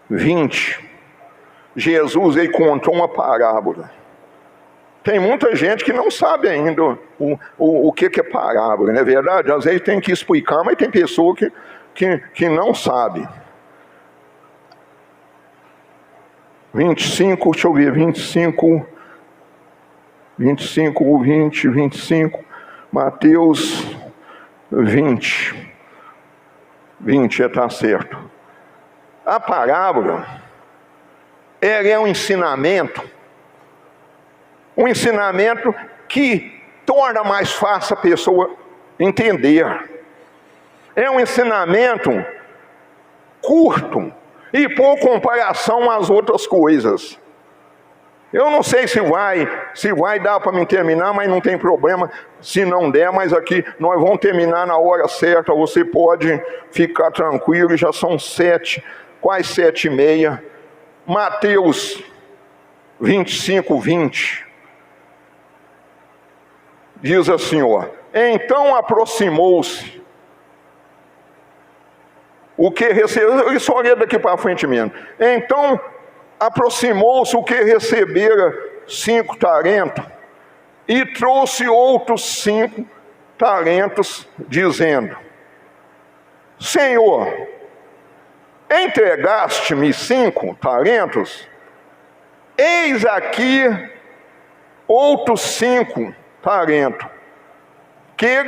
Speaker 1: 20. Jesus, ele contou uma parábola. Tem muita gente que não sabe ainda o que é parábola, não é verdade? Às vezes tem que explicar, mas tem pessoa que não sabe. 25, deixa eu ver, 25, 20, 25, Mateus 20, está certo. A parábola, ela é um ensinamento que torna mais fácil a pessoa entender. É um ensinamento curto e por comparação às outras coisas. Eu não sei se vai dar para me terminar, mas não tem problema se não der, mas aqui nós vamos terminar na hora certa, você pode ficar tranquilo, já são 7, quase 7:30. Mateus 25, 20. Diz assim, ó. Então aproximou-se o que recebeu, eu só ler daqui para frente mesmo. Então aproximou-se o que recebera 5 talentos e trouxe outros 5 talentos, dizendo: Senhor, entregaste-me 5 talentos, eis aqui outros 5 talentos, que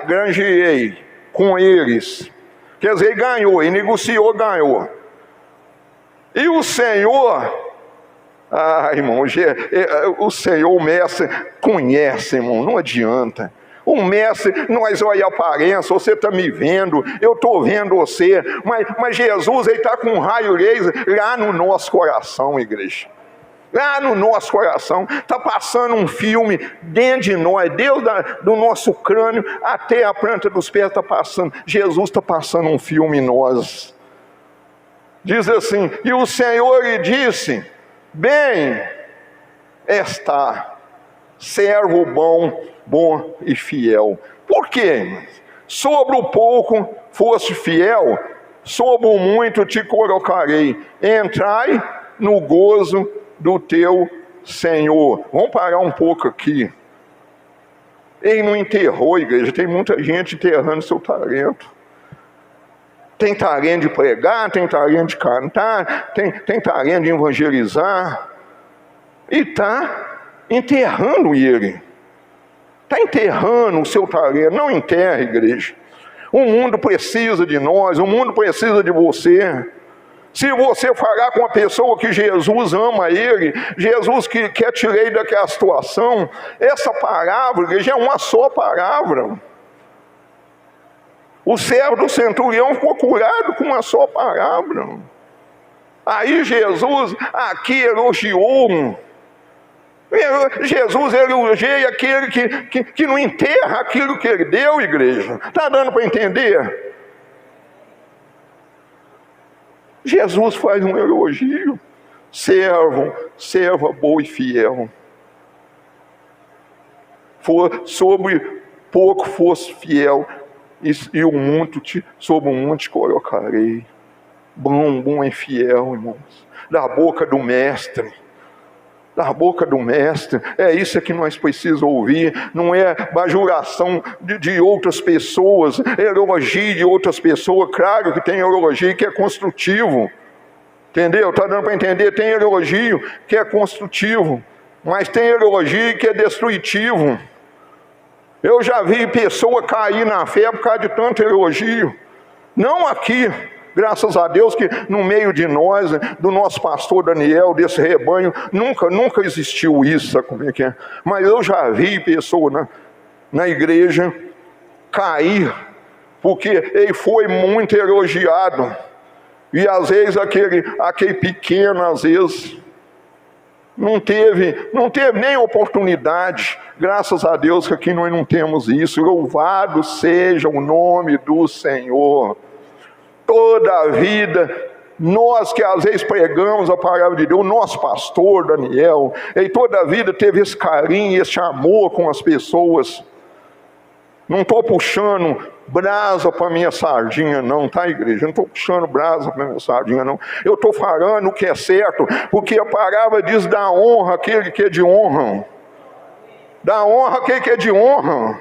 Speaker 1: granjeei com eles. Quer dizer, ganhou, e negociou, ganhou. E o Senhor, irmão, o Senhor, o mestre, conhece, irmão, não adianta. O mestre, nós olhamos a aparência, você está me vendo, eu estou vendo você, mas Jesus, ele está com um raio laser lá no nosso coração, igreja. Lá no nosso coração, está passando um filme dentro de nós, Deus do nosso crânio até a planta dos pés está passando, Jesus está passando um filme em nós. Diz assim, e o Senhor lhe disse: bem está, servo bom e fiel. Por quê? Sobre o pouco foste fiel, sobre o muito te colocarei. Entrai no gozo do teu Senhor. Vamos parar um pouco aqui. Ele não enterrou, igreja. Tem muita gente enterrando seu talento. Tem talento de pregar, tem talento de cantar, tem talento de evangelizar. E está enterrando ele. Está enterrando o seu talento. Não enterra, igreja. O mundo precisa de nós, o mundo precisa de você. Se você falar com a pessoa que Jesus ama ele, Jesus que quer tirar ele daquela situação, essa palavra, igreja, é uma só palavra. O servo do centurião ficou curado com uma só palavra. Aí Jesus aqui elogiou. Jesus elogia aquele que não enterra aquilo que ele deu, igreja. Está dando para entender? Jesus faz um elogio. Serva boa e fiel. Sobre pouco fosse fiel, e o muito sobre o muito te colocarei. Bom e fiel, irmãos. Da boca do mestre. Da boca do mestre. É isso que nós precisamos ouvir. Não é bajulação de outras pessoas, elogio de outras pessoas. Claro que tem elogio que é construtivo, entendeu? Está dando para entender? Tem elogio que é construtivo, mas tem elogio que é destrutivo. Eu já vi pessoa cair na fé por causa de tanto elogio. Não aqui, graças a Deus que no meio de nós, do nosso pastor Daniel, desse rebanho, nunca existiu isso, sabe como é que é? Mas eu já vi pessoa na igreja cair, porque ele foi muito elogiado. E às vezes aquele pequeno, às vezes, Não teve nem oportunidade. Graças a Deus que aqui nós não temos isso. Louvado seja o nome do Senhor. Toda a vida, nós que às vezes pregamos a palavra de Deus, o nosso pastor Daniel, ele toda a vida teve esse carinho, esse amor com as pessoas. Não estou puxando brasa para minha sardinha não, tá, igreja? Não estou puxando brasa para minha sardinha não. Eu estou falando o que é certo, porque a palavra diz: dá honra àquele que é de honra. Dá honra àquele que é de honra.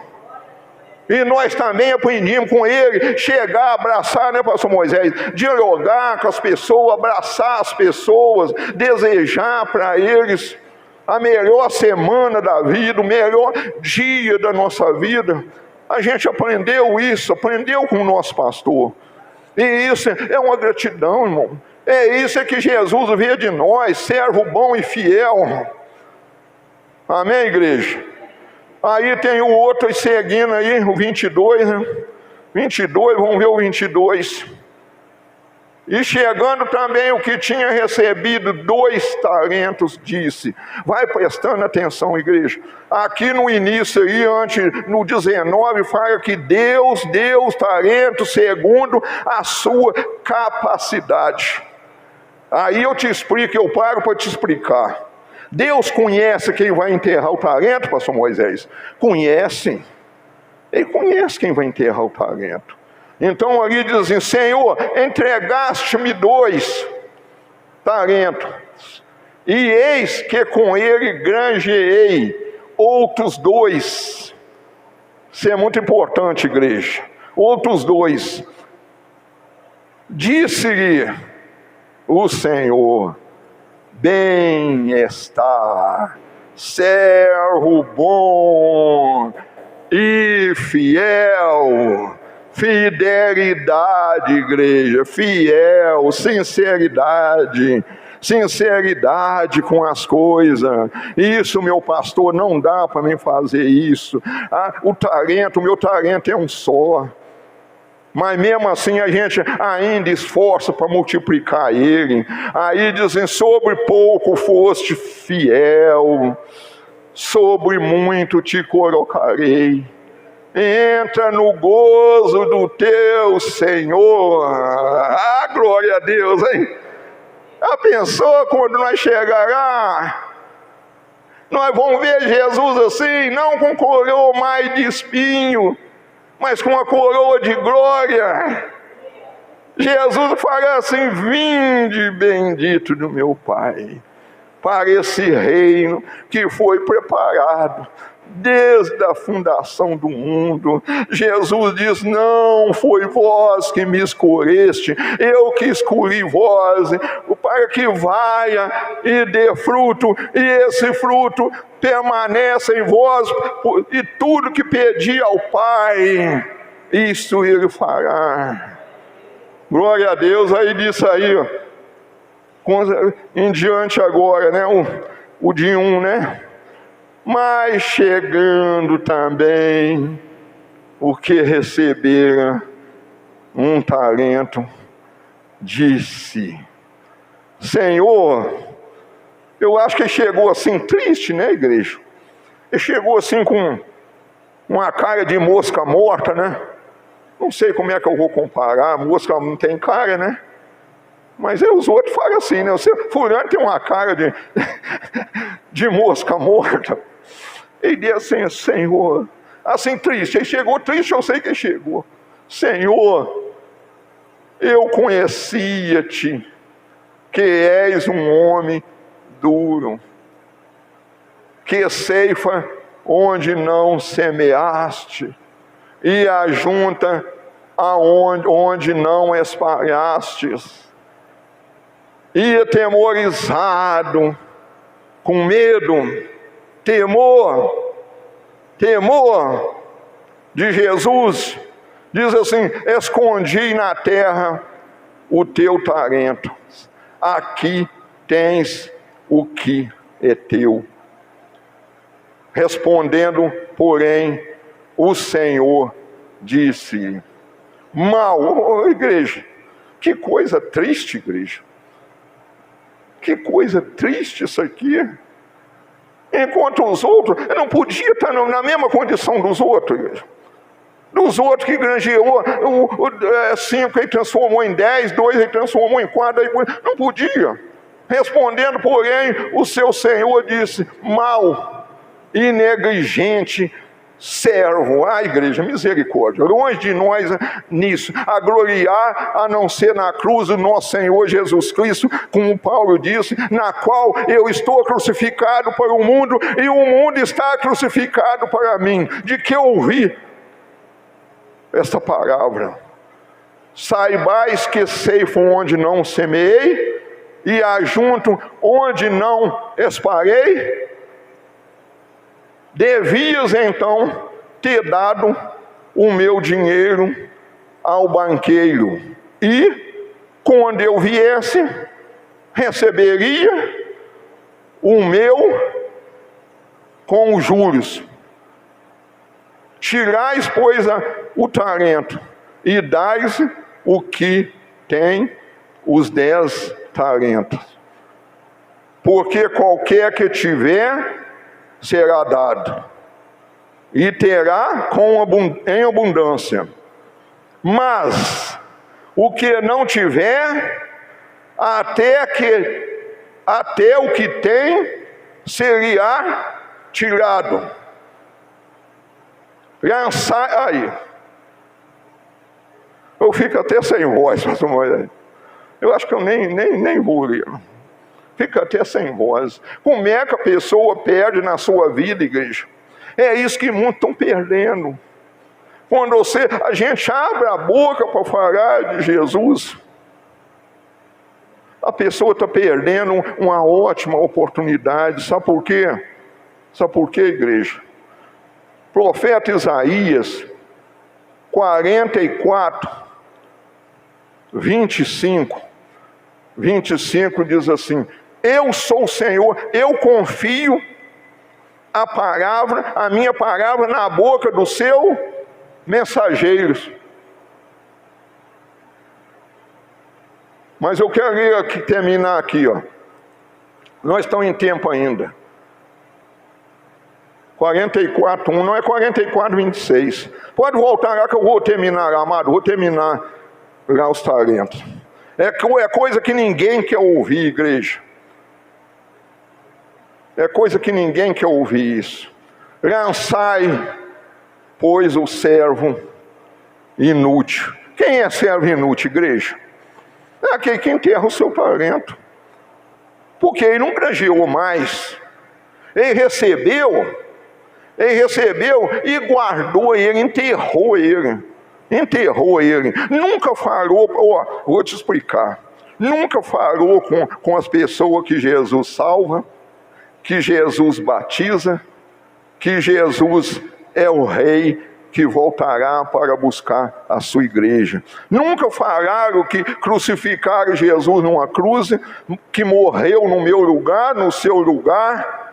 Speaker 1: E nós também aprendemos com ele, chegar, abraçar, né, pastor Moisés? Dialogar com as pessoas, abraçar as pessoas, desejar para eles a melhor semana da vida, o melhor dia da nossa vida. A gente aprendeu isso, aprendeu com o nosso pastor. E isso é uma gratidão, irmão. É isso que Jesus vê de nós, servo bom e fiel. Amém, igreja? Aí tem o outro seguindo aí, o 22, né? 22, vamos ver o 22. E chegando também o que tinha recebido 2 talentos, disse. Vai prestando atenção, igreja. Aqui no início aí, no 19, fala que Deus deu os talentos segundo a sua capacidade. Aí eu te explico, eu paro para te explicar. Deus conhece quem vai enterrar o talento, pastor Moisés? Conhece. Ele conhece quem vai enterrar o talento. Então ali diz assim: Senhor, entregaste-me 2 talentos, e eis que com ele granjeei outros 2. Isso é muito importante, igreja. Outros 2. Disse-lhe o Senhor: bem está, servo bom e fiel. Fidelidade, igreja, fiel, sinceridade com as coisas. Isso, meu pastor, não dá para mim fazer isso. O meu talento é um só. Mas mesmo assim a gente ainda esforça para multiplicar ele. Aí dizem: sobre pouco foste fiel, sobre muito te colocarei. Entra no gozo do teu Senhor. Glória a Deus, hein? Já pensou quando nós chegar lá? Nós vamos ver Jesus assim, não com coroa mais de espinho, mas com uma coroa de glória. Jesus fala assim: vinde bendito do meu Pai, para esse reino que foi preparado desde a fundação do mundo. Jesus diz: não foi vós que me escolheste, eu que escolhi vós, para que vaia e dê fruto, e esse fruto permanece em vós, e tudo que pedi ao Pai, isso ele fará. Glória a Deus. Aí disso aí, ó, em diante agora, né, o de 1, né? Mas chegando também o que recebera 1 talento, disse: Senhor, eu acho que ele chegou assim triste, né, igreja? Ele chegou assim com uma cara de mosca morta, né? Não sei como é que eu vou comparar, mosca não tem cara, né? Mas os outros falam assim, né? Fulano tem uma cara de mosca morta. Ele diz assim: Senhor, assim triste. Ele chegou triste, eu sei que ele chegou. Senhor, eu conhecia-te, que és um homem duro, que ceifa onde não semeaste, e ajunta onde não espalhastes. E atemorizado, com medo, temor de Jesus, diz assim: escondi na terra o teu talento, aqui tens o que é teu. Respondendo, porém, o Senhor disse: mal. Igreja, que coisa triste, igreja. Que coisa triste isso aqui. Enquanto os outros, eu não podia estar na mesma condição dos outros, igreja. Dos outros que granjeou 5, ele transformou em 10, 2, ele transformou em 4, não podia. Respondendo, porém, o seu Senhor disse: mau e negligente servo. Igreja, misericórdia, longe de nós nisso, a gloriar a não ser na cruz do nosso Senhor Jesus Cristo, como Paulo disse, na qual eu estou crucificado para o mundo e o mundo está crucificado para mim. De que eu ouvi esta palavra: saibais que ceifo onde não semeei e ajunto onde não esparei. Devias então ter dado o meu dinheiro ao banqueiro, e quando eu viesse, receberia o meu com os juros. Tirais, pois, o talento e dais o que tem os 10 talentos. Porque qualquer que tiver, será dado, e terá em abundância. Mas o que não tiver, até o que tem, seria tirado. Aí, eu fico até sem voz, eu acho que eu nem vou ler. Fica até sem voz. Como é que a pessoa perde na sua vida, igreja? É isso que muitos estão perdendo. Quando a gente abre a boca para falar de Jesus, a pessoa está perdendo uma ótima oportunidade. Sabe por quê? Sabe por quê, igreja? Profeta Isaías 44, 25 diz assim: eu sou o Senhor, eu confio a minha palavra na boca dos seus mensageiros. Mas eu quero terminar aqui, ó. Nós estamos em tempo ainda. 44:1, não é 44:26. Pode voltar lá que eu vou terminar, amado, vou terminar lá os talentos. É coisa que ninguém quer ouvir, igreja. É coisa que ninguém quer ouvir isso. Lançai, pois, o servo inútil. Quem é servo inútil, igreja? É aquele que enterra o seu talento. Porque ele não granjeou mais. Ele recebeu e guardou ele, enterrou ele. Nunca falou, vou te explicar. Nunca falou com as pessoas que Jesus salva, que Jesus batiza, que Jesus é o rei que voltará para buscar a sua igreja. Nunca falaram que crucificaram Jesus numa cruz, que morreu no meu lugar, no seu lugar,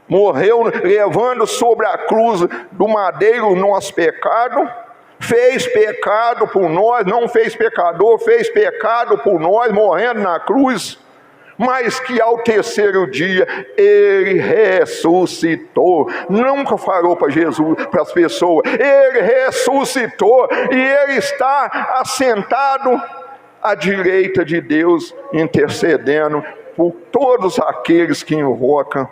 Speaker 1: morreu levando sobre a cruz do madeiro o nosso pecado, fez pecado por nós, não fez pecador, fez pecado por nós, morrendo na cruz, mas que ao terceiro dia ele ressuscitou. Nunca falou para Jesus, para as pessoas, ele ressuscitou e ele está assentado à direita de Deus, intercedendo por todos aqueles que invocam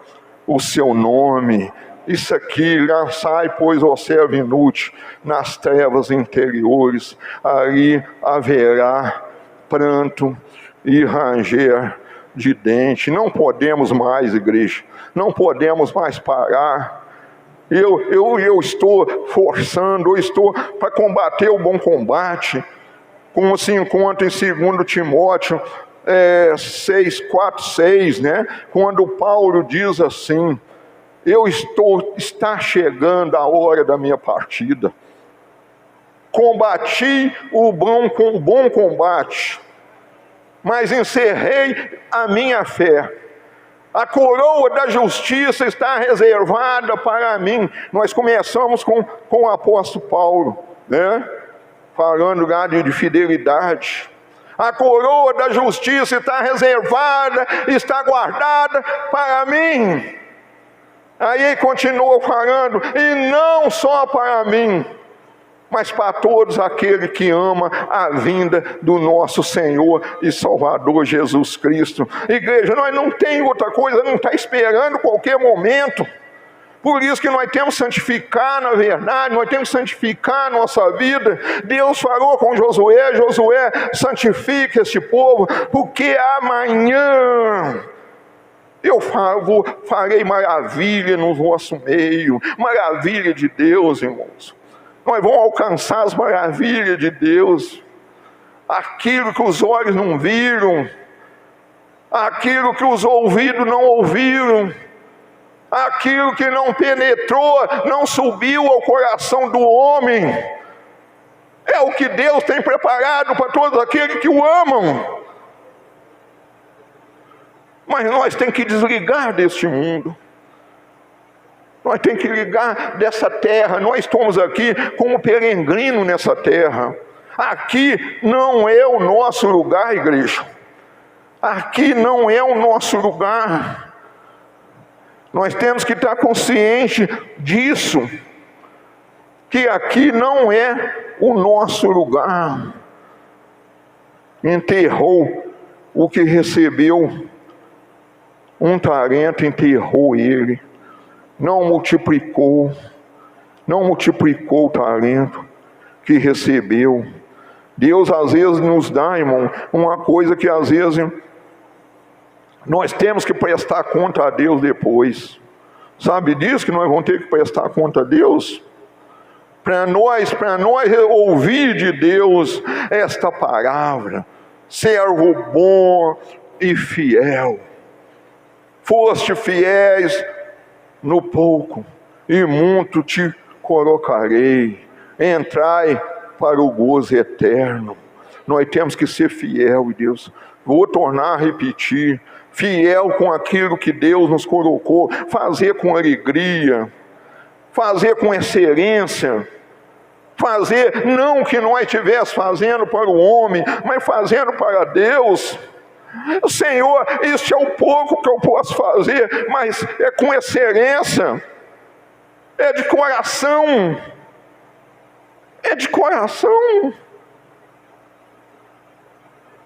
Speaker 1: o seu nome. Isso aqui: lançai, pois, o servo inútil nas trevas interiores, ali haverá pranto e ranger de dente. Não podemos mais, igreja, não podemos mais parar. Eu estou forçando, eu estou para combater o bom combate, como se encontra em 2 Timóteo 6:4-6, né? Quando Paulo diz assim: está chegando a hora da minha partida. Combati o bom combate, mas encerrei a minha fé. A coroa da justiça está reservada para mim. Nós começamos com o apóstolo Paulo, né? Falando lá de fidelidade. A coroa da justiça está reservada, está guardada para mim. Aí ele continuou falando, e não só para mim, mas para todos aqueles que amam a vinda do nosso Senhor e Salvador Jesus Cristo. Igreja, nós não temos outra coisa, não está esperando qualquer momento. Por isso que nós temos que santificar na verdade, nós temos que santificar a nossa vida. Deus falou com Josué, Josué, santifica este povo, porque amanhã eu farei maravilha no vosso meio, maravilha de Deus, irmãos. Nós vamos alcançar as maravilhas de Deus, aquilo que os olhos não viram, aquilo que os ouvidos não ouviram, aquilo que não penetrou, não subiu ao coração do homem, é o que Deus tem preparado para todos aqueles que o amam. Mas nós temos que desligar deste mundo. Nós temos que ligar dessa terra. Nós estamos aqui como peregrino nessa terra. Aqui não é o nosso lugar, igreja. Aqui não é o nosso lugar. Nós temos que estar conscientes disso. Que aqui não é o nosso lugar. Enterrou o que recebeu. Um talento, enterrou ele. Não multiplicou o talento que recebeu. Deus às vezes nos dá, irmão, uma coisa que às vezes nós temos que prestar conta a Deus depois. Sabe disso que nós vamos ter que prestar conta a Deus? Para nós ouvir de Deus esta palavra, servo bom e fiel. Foste fiéis no pouco, e muito te colocarei. Entrai para o gozo eterno. Nós temos que ser fiel, Deus. Vou tornar a repetir. Fiel com aquilo que Deus nos colocou. Fazer com alegria. Fazer com excelência. Fazer não que nós estivéssemos fazendo para o homem, mas fazendo para Deus. Senhor, isso é o pouco que eu posso fazer, mas é com excelência, é de coração,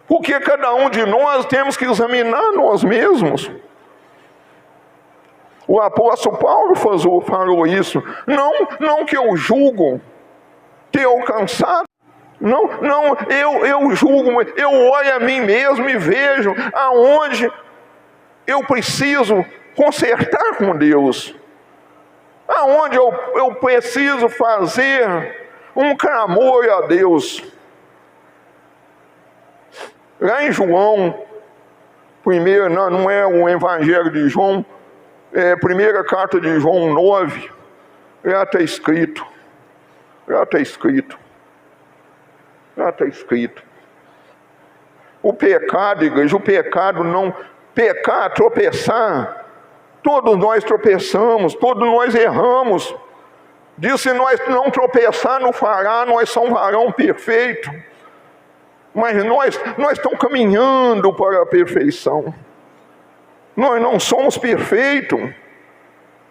Speaker 1: porque cada um de nós temos que examinar nós mesmos. O apóstolo Paulo falou isso, não que eu julgo ter alcançado, não, eu julgo, eu olho a mim mesmo e vejo aonde eu preciso consertar com Deus, aonde eu preciso fazer um clamor a Deus. Lá em João, não é o Evangelho de João, é a primeira carta de João 9, já está escrito. O pecado, igreja, tropeçar, todos nós tropeçamos, todos nós erramos. Diz: se nós não tropeçar no fará, nós somos um varão perfeito. Mas nós estamos caminhando para a perfeição. Nós não somos perfeitos.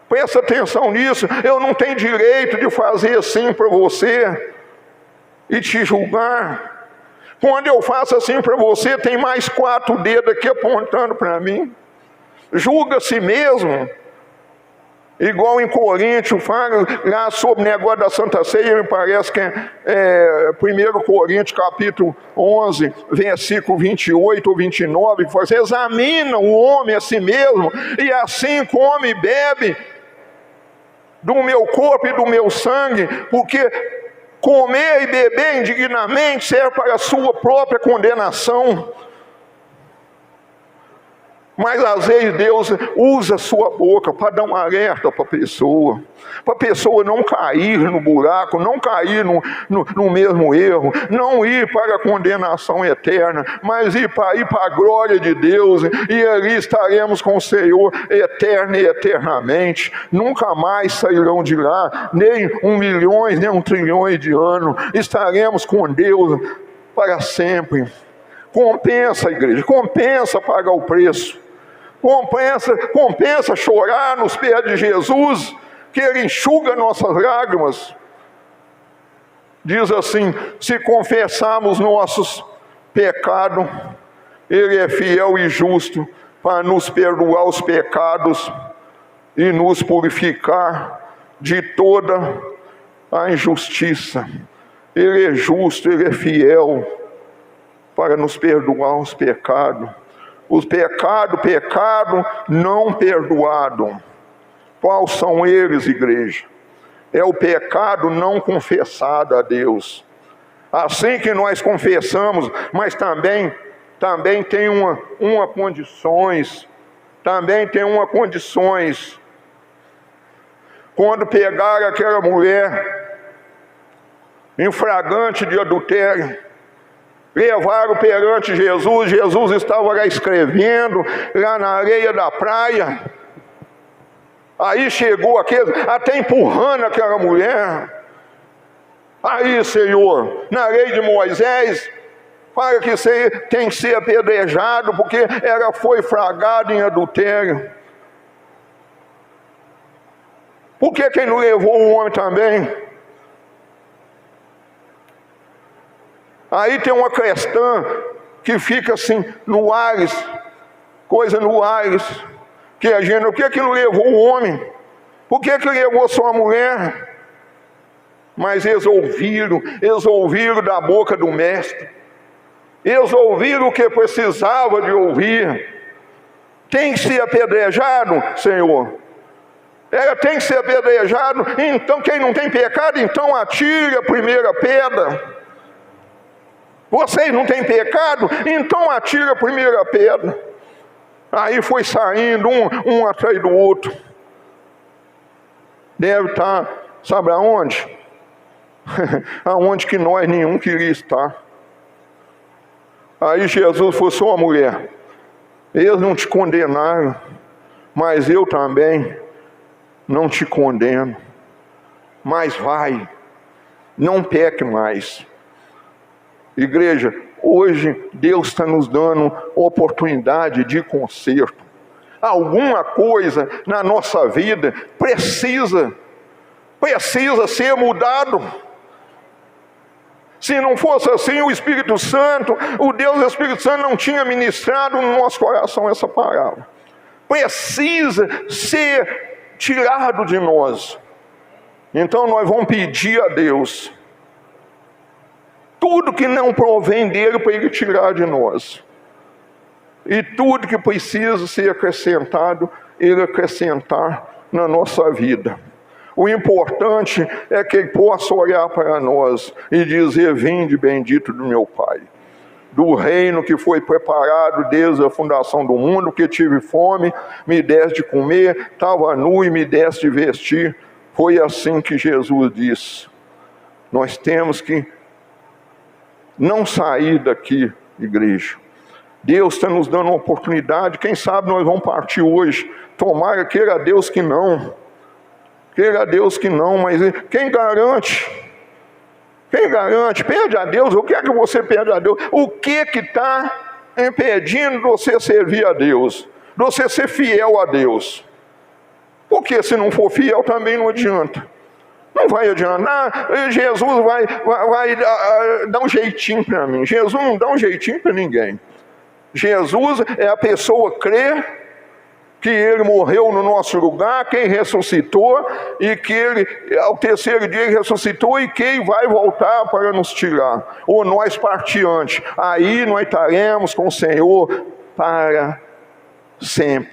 Speaker 1: Presta atenção nisso. Eu não tenho direito de fazer assim para você e te julgar. Quando eu faço assim para você, tem mais 4 dedos aqui apontando para mim. Julga a si mesmo. Igual em Coríntios, fala lá sobre o negócio da Santa Ceia, me parece que é 1 Coríntios capítulo 11, versículo 28 ou 29, que fala assim: examina o homem a si mesmo, e assim come e bebe do meu corpo e do meu sangue, porque comer e beber indignamente serve para a sua própria condenação. Mas às vezes Deus usa a sua boca para dar um alerta para a pessoa não cair no buraco, não cair no mesmo erro, não ir para a condenação eterna, mas ir para a glória de Deus, e ali estaremos com o Senhor eterno e eternamente. Nunca mais sairão de lá, nem 1 milhão, nem 1 trilhão de anos. Estaremos com Deus para sempre. Compensa, igreja, compensa pagar o preço. Compensa chorar nos pés de Jesus, que Ele enxuga nossas lágrimas. Diz assim: se confessarmos nossos pecados, Ele é fiel e justo para nos perdoar os pecados e nos purificar de toda a injustiça. Ele é justo, Ele é fiel para nos perdoar os pecados. Os pecado não perdoado. Quais são eles, igreja? É o pecado não confessado a Deus. Assim que nós confessamos, mas também tem uma condições. Também tem uma condições. Quando pegaram aquela mulher em flagrante de adultério, levaram perante Jesus. Jesus estava lá escrevendo, lá na areia da praia. Aí chegou aquele, até empurrando aquela mulher. Aí, Senhor, na lei de Moisés, fala que você tem que ser apedrejado, porque ela foi flagrada em adultério. Por que quem não levou o homem também? Aí tem uma questão que fica assim, no ares, coisa no ares, que a gente, por que não levou o homem? Por que levou só a mulher? Mas eles ouviram da boca do mestre. Eles ouviram o que precisava de ouvir. Tem que ser apedrejado, Senhor. Ela tem que ser apedrejado. Então quem não tem pecado, então atire a primeira pedra. Vocês não têm pecado? Então atire a primeira pedra. Aí foi saindo um atrás do outro. Deve estar, sabe aonde? Aonde que nós nenhum queria estar. Aí Jesus falou: só uma mulher, eles não te condenaram, mas eu também não te condeno. Mas vai, não peque mais. Igreja, hoje Deus está nos dando oportunidade de conserto. Alguma coisa na nossa vida precisa ser mudado. Se não fosse assim, o Espírito Santo, o Deus Espírito Santo não tinha ministrado no nosso coração essa palavra. Precisa ser tirado de nós. Então nós vamos pedir a Deus tudo que não provém dele para Ele tirar de nós. E tudo que precisa ser acrescentado, Ele acrescentar na nossa vida. O importante é que Ele possa olhar para nós e dizer: vinde bendito do meu Pai, do reino que foi preparado desde a fundação do mundo, que tive fome, me deste de comer, estava nu e me deste de vestir. Foi assim que Jesus disse. Nós temos que não sair daqui, igreja. Deus está nos dando uma oportunidade. Quem sabe nós vamos partir hoje. Tomara, queira Deus que não. Queira Deus que não, mas quem garante? Quem garante? Pede a Deus. O que é que você pede a Deus? O que está impedindo você servir a Deus? De você ser fiel a Deus? Porque se não for fiel também não adianta. Não vai adiantar. Jesus vai dar um jeitinho para mim. Jesus não dá um jeitinho para ninguém. Jesus é a pessoa crer que Ele morreu no nosso lugar, que Ele ressuscitou, e que Ele, ao terceiro dia, Ele ressuscitou, e que Ele vai voltar para nos tirar. Ou nós partir antes. Aí nós estaremos com o Senhor para sempre.